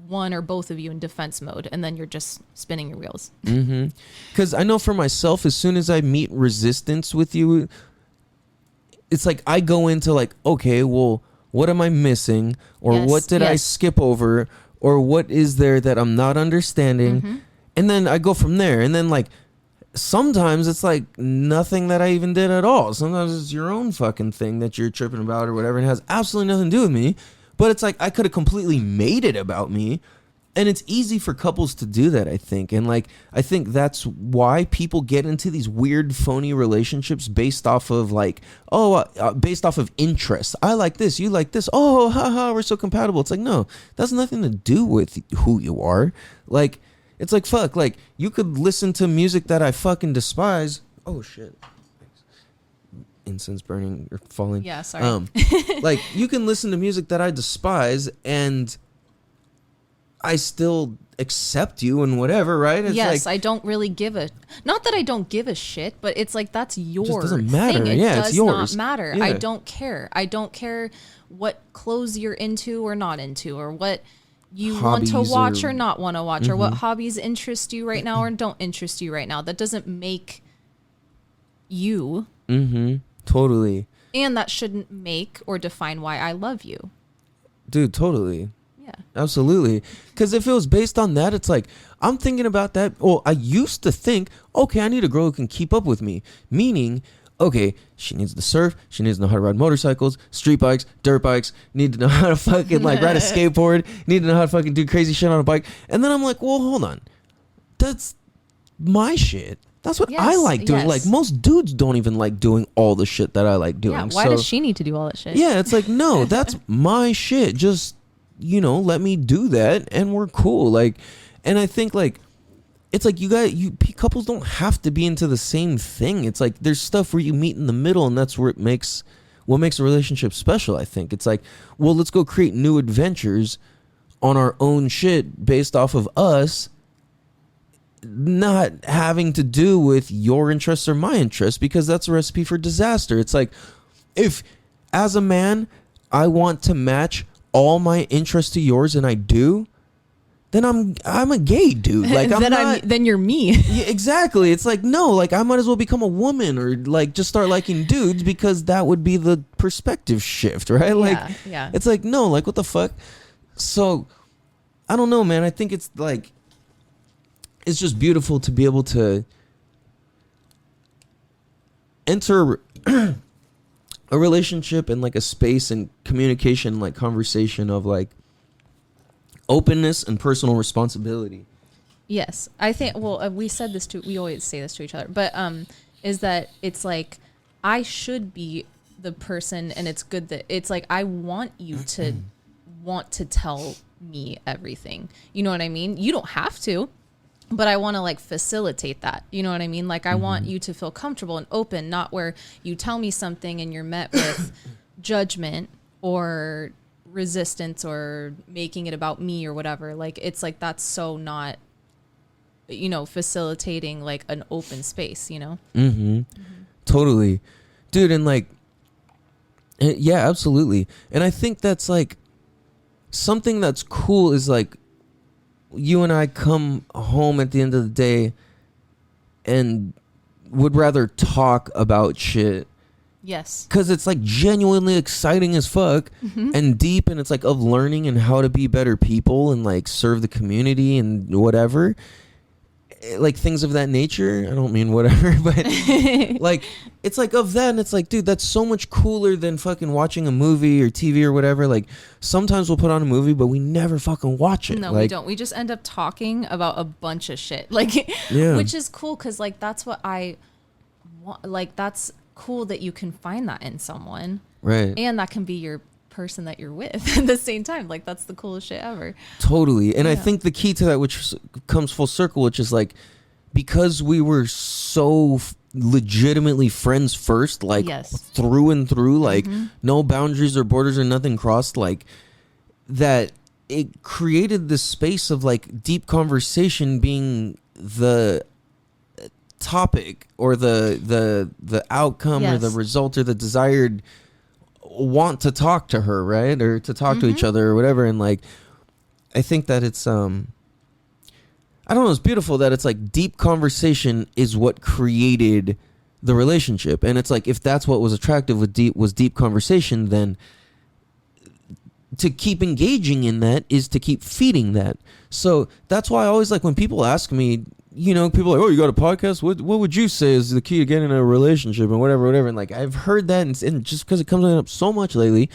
one or both of you in defense mode, and then you're just spinning your wheels. Because I know for myself, as soon as I meet resistance with you, it's like I go into like, okay, well, what am I missing? Or what did I skip over? Or what is there that I'm not understanding? And then I go from there. And then like, sometimes it's like nothing that I even did at all. Sometimes it's your own fucking thing that you're tripping about or whatever. And it has absolutely nothing to do with me. But it's like, I could have completely made it about me. And it's easy for couples to do that, I think. And like, I think that's why people get into these weird, phony relationships based off of like, based off of interest. I like this, you like this. Oh, haha, we're so compatible. It's like, no, that's nothing to do with who you are. Like, it's like, fuck, like, you could listen to music that I fucking despise. Oh, shit. Incense burning or falling. Yeah, sorry. Like, you can listen to music that I despise and I still accept you and whatever, right? It's yes, like, I don't really give a, not that I don't give a shit, but it's like, that's your just doesn't matter. thing. It Yeah, does it's yours. not matter. Yeah. I don't care. I don't care what clothes you're into or not into, or what you Hobbies want to watch or or not want to watch, or what hobbies interest you right now or don't interest you right now. That doesn't make you. Totally. And that shouldn't make or define why I love you. Dude, totally. Yeah. Absolutely. Because if it was based on that, it's like, I'm thinking about that. Well, I used to think, okay, I need a girl who can keep up with me. Meaning, okay, she needs to surf. She needs to know how to ride motorcycles, street bikes, dirt bikes. Need to know how to fucking like ride a skateboard. Need to know how to fucking do crazy shit on a bike. And then I'm like, well, hold on. That's my shit. That's what I like doing. Like, most dudes don't even like doing all the shit that I like doing. Yeah, why does she need to do all that shit? Yeah, it's like, no, that's my shit. Just, you know, let me do that and we're cool. Like, and I think like, it's like couples don't have to be into the same thing. It's like, there's stuff where you meet in the middle, and that's where what makes a relationship special, I think. It's like, well, let's go create new adventures on our own shit based off of us not having to do with your interests or my interests, because that's a recipe for disaster. It's like, if as a man I want to match all my interests to yours, and I do, then I'm a gay dude. Like, then you're me. Yeah, exactly. It's like, no, like, I might as well become a woman or like just start liking dudes, because that would be the perspective shift, right? Like, yeah. It's like, no, like, what the fuck? So I don't know, man. I think it's like, it's just beautiful to be able to enter a relationship and like a space and communication, like conversation of like openness and personal responsibility. Yes, I think, well, we always say this to each other, but is that it's like, I should be the person, and it's good that it's like, I want you to want to tell me everything. You know what I mean? You don't have to. but I want to like facilitate that. You know what I mean? Like I want you to feel comfortable and open, not where you tell me something and you're met with judgment or resistance or making it about me or whatever. Like it's like that's so not, you know, facilitating like an open space, you know? Totally. Dude, and like, yeah, absolutely. And I think that's like something that's cool is like you and I come home at the end of the day and would rather talk about shit. Yes. Because it's like genuinely exciting as fuck and deep, and it's like of learning and how to be better people and like serve the community and whatever. Like things of that nature. I don't mean whatever, but like it's like of that, and it's like, dude, that's so much cooler than fucking watching a movie or TV or whatever. Like sometimes we'll put on a movie, but we never fucking watch it. No, like, we don't. We just end up talking about a bunch of shit. Like, yeah. Which is cool because like that's what I want. Like that's cool that you can find that in someone, right? And that can be your person that you're with at the same time. Like that's the coolest shit ever. Totally. And yeah. I think the key to that, which comes full circle, which is like, because we were so legitimately friends first, like through and through, like no boundaries or borders or nothing crossed, like that it created this space of like deep conversation being the topic or the outcome or the result or the desired want to talk to her, right? Or to talk to each other or whatever. And like I think that it's I don't know, it's beautiful that it's like deep conversation is what created the relationship. And it's like if that's what was attractive with deep conversation, then to keep engaging in that is to keep feeding that. So that's why I always like when people ask me, you know, people are like, oh, you got a podcast? What would you say is the key to getting in a relationship and whatever. And like, I've heard that and just because it comes up so much lately,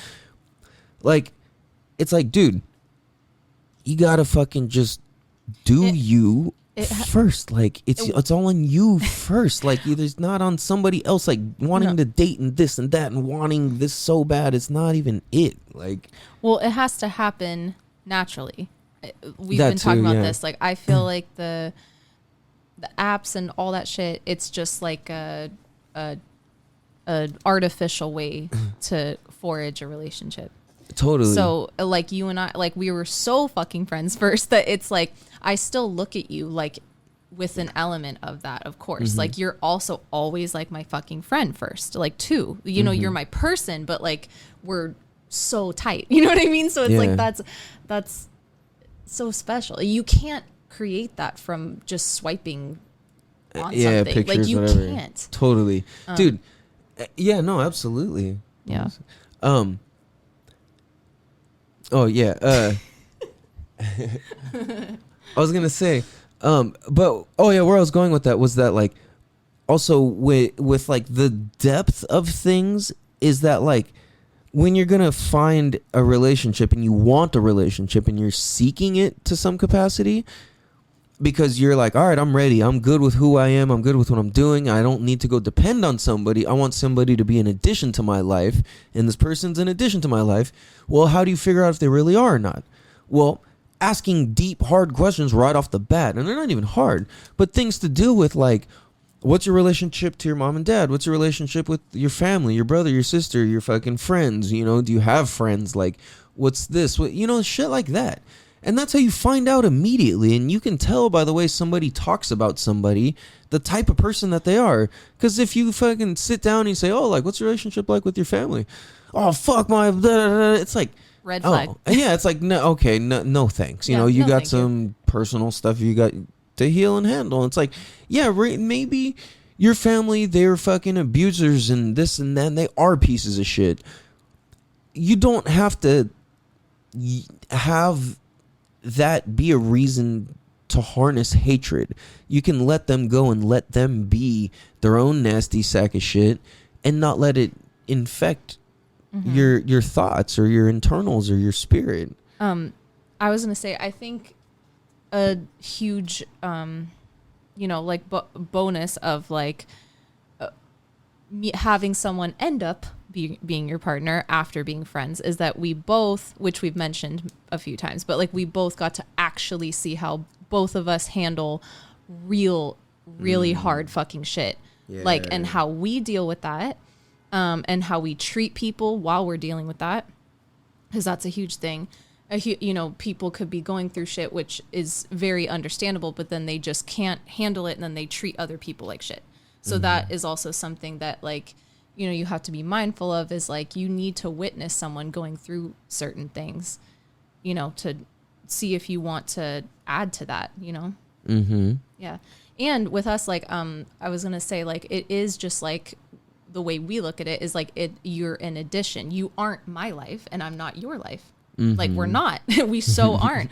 like, it's like, dude, you gotta fucking just do you first. Like, it's all on you first. Like, there's not on somebody else, like, wanting to date and this and that and wanting this so bad. It's not even it. Like, well, it has to happen naturally. We've been talking about this. Like, I feel like the apps and all that shit, it's just like a artificial way to forage a relationship. Totally. So like you and I, like we were so fucking friends first that it's like I still look at you like with an element of that, of course. Like you're also always like my fucking friend first, like too, you know, you're my person, but like we're so tight, you know what I mean? So it's like that's so special. You can't create that from just swiping on something. Pictures, like you whatever. can't. Totally. Dude. Yeah, no, absolutely. Yeah. Oh yeah. I was gonna say, but where I was going with that was that like, also with like the depth of things is that like when you're gonna find a relationship and you want a relationship and you're seeking it to some capacity, because you're like, all right, I'm ready. I'm good with who I am. I'm good with what I'm doing. I don't need to go depend on somebody. I want somebody to be an addition to my life, and this person's an addition to my life. Well, how do you figure out if they really are or not? Well, asking deep, hard questions right off the bat, and they're not even hard, but things to do with like, what's your relationship to your mom and dad? What's your relationship with your family, your brother, your sister, your fucking friends? You know, do you have friends? Like, what's this? What, you know, shit like that. And that's how you find out immediately. And you can tell by the way somebody talks about somebody, the type of person that they are. Because if you fucking sit down and you say, oh, like, what's your relationship like with your family? Oh, fuck my... Blah, blah, blah. It's like... Red flag. Oh, yeah, it's like, no, okay, no thanks. You know, you got some personal stuff you got to heal and handle. And it's like, yeah, maybe your family, they're fucking abusers and this and that, and they are pieces of shit. You don't have to have that be a reason to harness hatred. You can let them go and let them be their own nasty sack of shit and not let it infect your thoughts or your internals or your spirit. I was gonna say, I think a huge you know, like bonus of like having someone end up being your partner after being friends is that we both, which we've mentioned a few times, but like we both got to actually see how both of us handle really hard fucking shit. Like, and how we deal with that, and how we treat people while we're dealing with that, because that's a huge thing. People could be going through shit, which is very understandable, but then they just can't handle it, and then they treat other people like shit. So that is also something that, like, you have to be mindful of, is like, you need to witness someone going through certain things, to see if you want to add to that, Yeah. And with us, like, I was going to say, like, it is just like the way we look at it is like you're an addition. You aren't my life and I'm not your life. Like, we're not, we so aren't.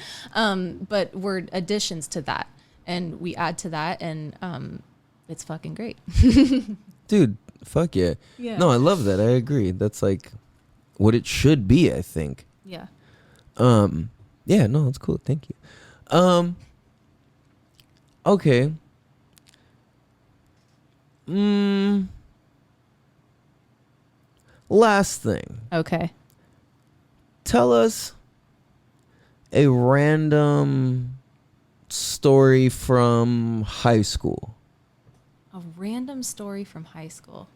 But we're additions to that, and we add to that, and it's fucking great. Dude, fuck yeah. No, I love that. I agree. That's like what it should be, I think. Yeah. Yeah, no, it's cool. Thank you. Okay. Last thing. Okay. Tell us a random story from high school. A random story from high school.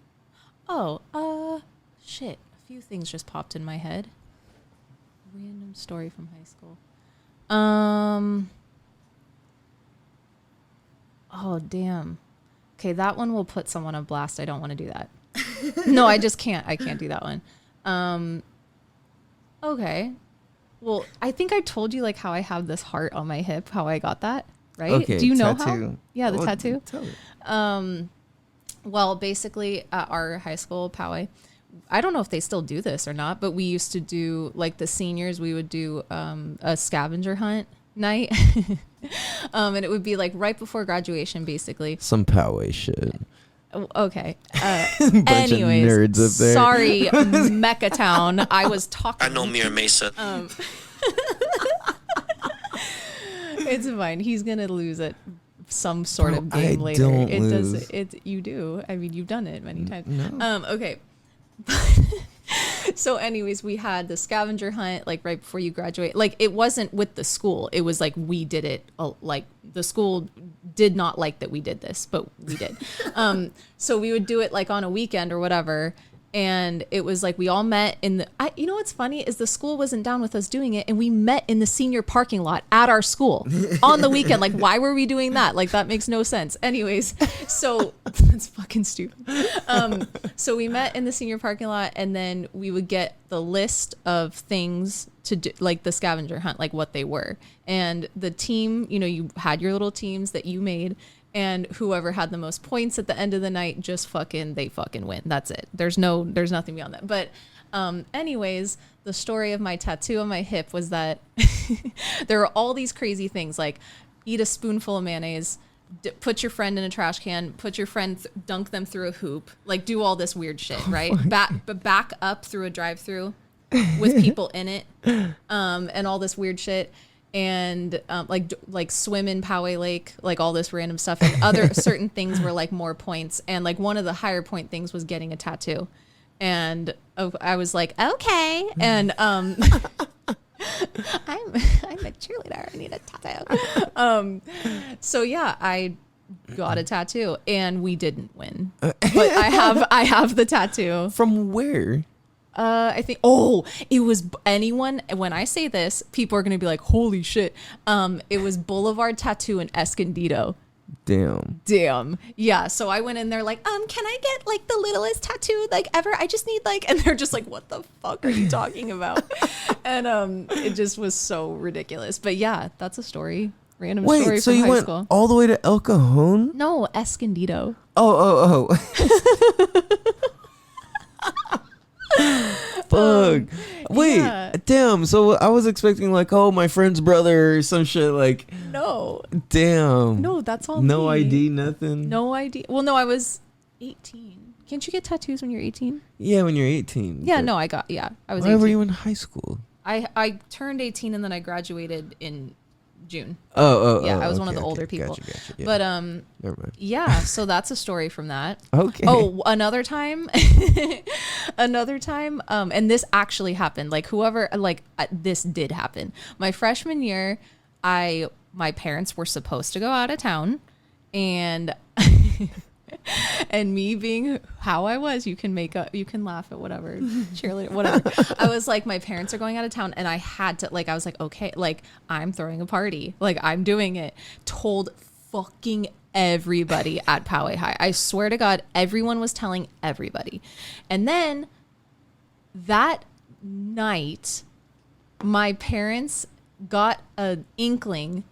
Oh, shit. A few things just popped in my head. Random story from high school. Oh, damn. Okay, that one will put someone on blast. I don't want to do that. No, I just can't. I can't do that one. Okay. Well, I think I told you, like, how I have this heart on my hip, how I got that, right? Okay, do you know tattoo. how? Yeah, the tattoo. Tell me. Well, basically at our high school, Poway, I don't know if they still do this or not, but we used to do, like, the seniors, we would do a scavenger hunt night. And it would be like right before graduation, basically. Some Poway shit. Okay. Bunch Anyways, of nerds up there. Sorry, Mecha Town. I was talking. I know Mira Mesa. It's fine. He's gonna lose at some sort of game I later. don't It lose. does. It. You do. I mean, you've done it many times. No. Okay. So anyways, we had the scavenger hunt, like, right before you graduate. Like, it wasn't with the school. It was like we did it. Like, the school did not like that we did this, but we did. So we would do it, like, on a weekend or whatever. And it was like we all met in the, you know what's funny is the school wasn't down with us doing it, and we met in the senior parking lot at our school on the weekend. Like, why were we doing that? Like, that makes no sense. Anyways, so that's fucking stupid. So we met in the senior parking lot, and then we would get the list of things to do, like the scavenger hunt, like what they were. And the team, you had your little teams that you made. And whoever had the most points at the end of the night, they fucking win. That's it. There's nothing beyond that. But anyways, the story of my tattoo on my hip was that there are all these crazy things, like eat a spoonful of mayonnaise, put your friend in a trash can, put your friend, dunk them through a hoop, like do all this weird shit, right? Back up through a drive-through with people in it, and all this weird shit. And like swim in Poway Lake, like all this random stuff, and other certain things were like more points. And like one of the higher point things was getting a tattoo. And I was like, okay. And I'm a cheerleader. I need a tattoo. So yeah, I got a tattoo, and we didn't win, but I have the tattoo. From where? I think, it was anyone. When I say this, people are going to be like, holy shit. It was Boulevard Tattoo in Escondido. Damn. Yeah. So I went in there like, can I get like the littlest tattoo like ever? I just need like, and they're just like, what the fuck are you talking about? And it just was so ridiculous. But yeah, that's a story. Random story Wait, so from you high went school. all the way to El Cajon? No, Escondido. Oh. Fuck. Wait, yeah. Damn. So I was expecting like, my friend's brother or some shit. Like, No. damn. No, that's all. No me. ID, nothing. No ID. Well, no, I was 18. Can't you get tattoos when you're 18? Yeah, when you're 18. Yeah, but no, I was why 18. were you in high school? I turned 18 and then I graduated in June. Oh. Yeah, I was one of okay, the older okay, people. Gotcha, yeah. But Never mind. yeah, so that's a story from that. Okay. Oh, another time, and this actually happened. Like this did happen. My freshman year, my parents were supposed to go out of town, and and me being how I was, you can laugh at whatever, cheerleader, whatever. I was like, my parents are going out of town, and I had to, like, I was like, okay, like, I'm throwing a party, like, I'm doing it. Told fucking everybody at Poway High. I swear to God, everyone was telling everybody. And then that night, my parents got an inkling.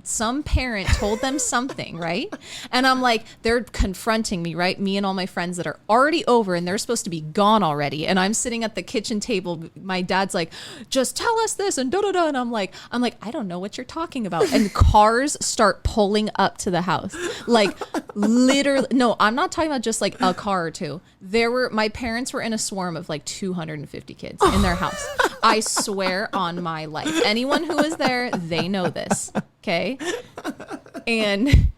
Some parent told them something, right? And I'm like, they're confronting me, right? Me and all my friends that are already over, and they're supposed to be gone already. And I'm sitting at the kitchen table. My dad's like, just tell us this and da-da-da. And I'm like, I don't know what you're talking about. And cars start pulling up to the house. Like, literally, no, I'm not talking about just like a car or two. My parents were in a swarm of like 250 kids in their house. I swear on my life. Anyone who was there, they know this. Okay. And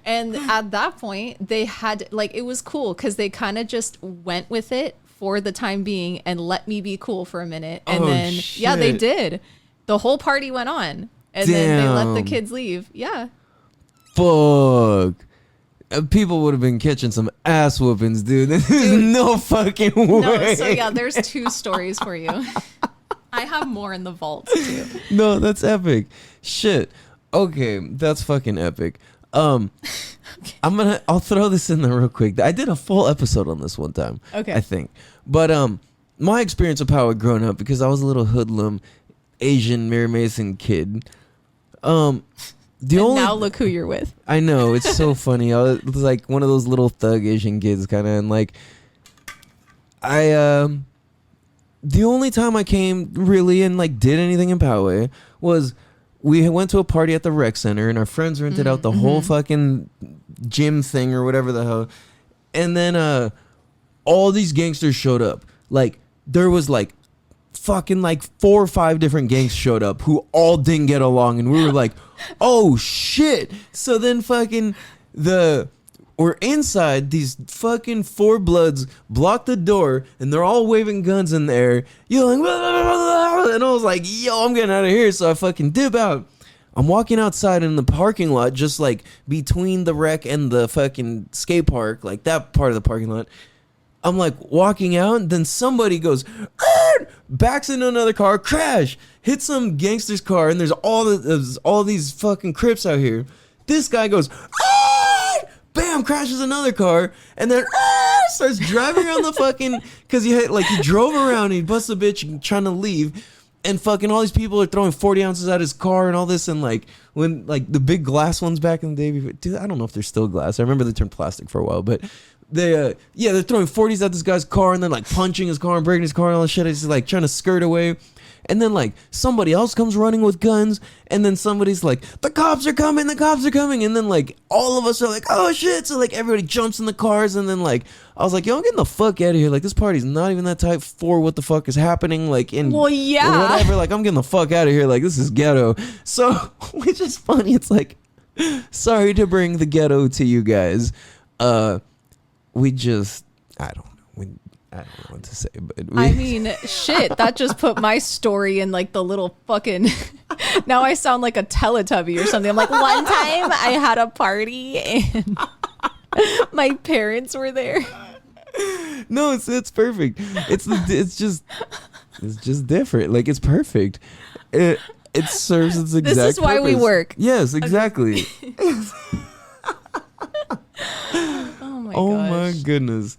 at that point, they had, like, it was cool because they kind of just went with it for the time being and let me be cool for a minute. And then, shit. yeah, they did. The whole party went on. And then they let the kids leave. Yeah. Fuck. People would have been catching some ass whoopings, dude. There's no fucking way. No, so yeah, there's 2 stories for you. I have more in the vault too. No, that's epic. Shit. Okay, that's fucking epic. I'll throw this in there real quick. I did a full episode on this one time. Okay. I think. But my experience of how I grown up, because I was a little hoodlum Asian Mary Mason kid. Now look who you're with. I know, it's so funny. I was like one of those little thug Asian kids kind of, and like the only time I came really and like did anything in Poway was we went to a party at the rec center, and our friends rented out the whole fucking gym thing or whatever the hell. And then all these gangsters showed up. Like, there was like fucking like 4 or 5 different gangs showed up who all didn't get along, and we were like, oh shit. So then fucking we're inside, these fucking 4 Bloods block the door, and they're all waving guns in the air, yelling, blah, blah, blah, blah, and I was like, yo, I'm getting out of here. So I fucking dip out. I'm walking outside in the parking lot, just like between the rec and the fucking skate park, like that part of the parking lot. I'm like walking out, and then somebody goes, backs into another car, crash, hits some gangster's car, and there's all these fucking Crips out here. This guy goes, bam, crashes another car, and then starts driving around the fucking, because he drove around, and he busts a bitch trying to leave, and fucking all these people are throwing 40 ounces at his car and all this, and like when like the big glass ones back in the day, dude, I don't know if they're still glass. I remember they turned plastic for a while, but they're throwing 40s at this guy's car, and then like punching his car and breaking his car and all that shit. He's like trying to skirt away. And then like somebody else comes running with guns, and then somebody's like, the cops are coming, and then like all of us are like, oh shit. So like everybody jumps in the cars, and then like I was like, yo, I'm getting the fuck out of here. Like, this party's not even that tight for what the fuck is happening. Like, whatever. Like, I'm getting the fuck out of here. Like, this is ghetto. So, which is funny. It's like, sorry to bring the ghetto to you guys. I don't know what to say, but I mean, shit, that just put my story in like the little fucking, now I sound like a Teletubby or something. I'm like, one time I had a party and my parents were there. No, it's perfect. It's just different. Like, it's perfect. It serves its exact This is why purpose. we work. Yes, exactly. Oh my goodness.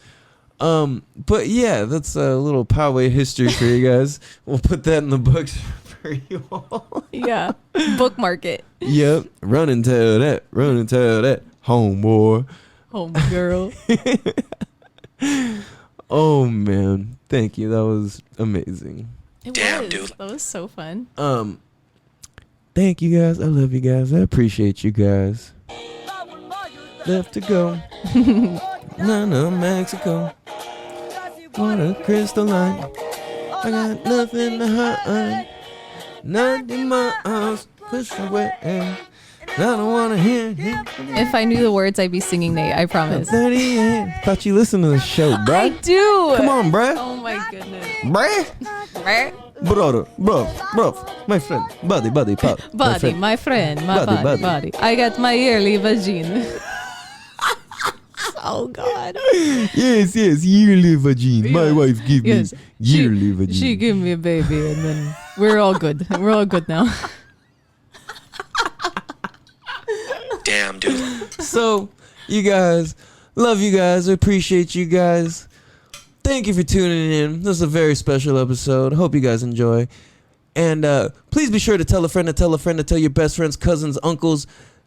But yeah, that's a little Poway history for you guys. We'll put that in the books for you all. Yeah. Bookmark it. Yep. Run and tell that, homeboy. Home girl. Oh man, thank you. That was amazing. Damn, dude. That was so fun. Thank you guys. I love you guys. I appreciate you guys. Left to go. No, Mexico. What a crystalline. I got nothing to hide. Not in my house. Push away. I don't want to hear you. If I knew the words, I'd be singing Nate. I promise. 38. Thought you listened to the show, bruh. I do. Come on, bruh. Oh my goodness. Bruh. brother, bro, my friend, buddy, pal, Buddy, my friend, my buddy. I got my yearly vagina. Oh God. Yes, yearly vagina. My wife gave me yearly vagina. She gave me a baby, and then we're all good. We're all good now. Damn, dude. So, you guys, love you guys. I appreciate you guys. Thank you for tuning in. This is a very special episode. Hope you guys enjoy. And please be sure to tell a friend to tell a friend to tell your best friends, cousins, uncles,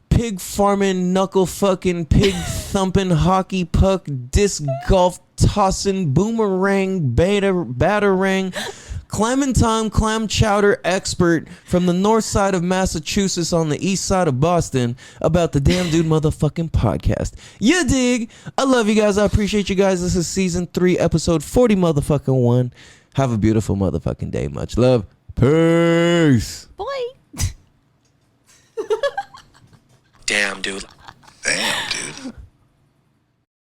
pig farming, knuckle fucking, pig thumping, hockey puck, disc golf tossing, boomerang, batarang, Clementine clam chowder expert from the north side of Massachusetts on the east side of Boston about the Damn Dude motherfucking podcast. You dig? I love you guys. I appreciate you guys. This is season 3, episode 40 motherfucking 1. Have a beautiful motherfucking day. Much love. Peace. Boy. Damn, dude. Damn, dude.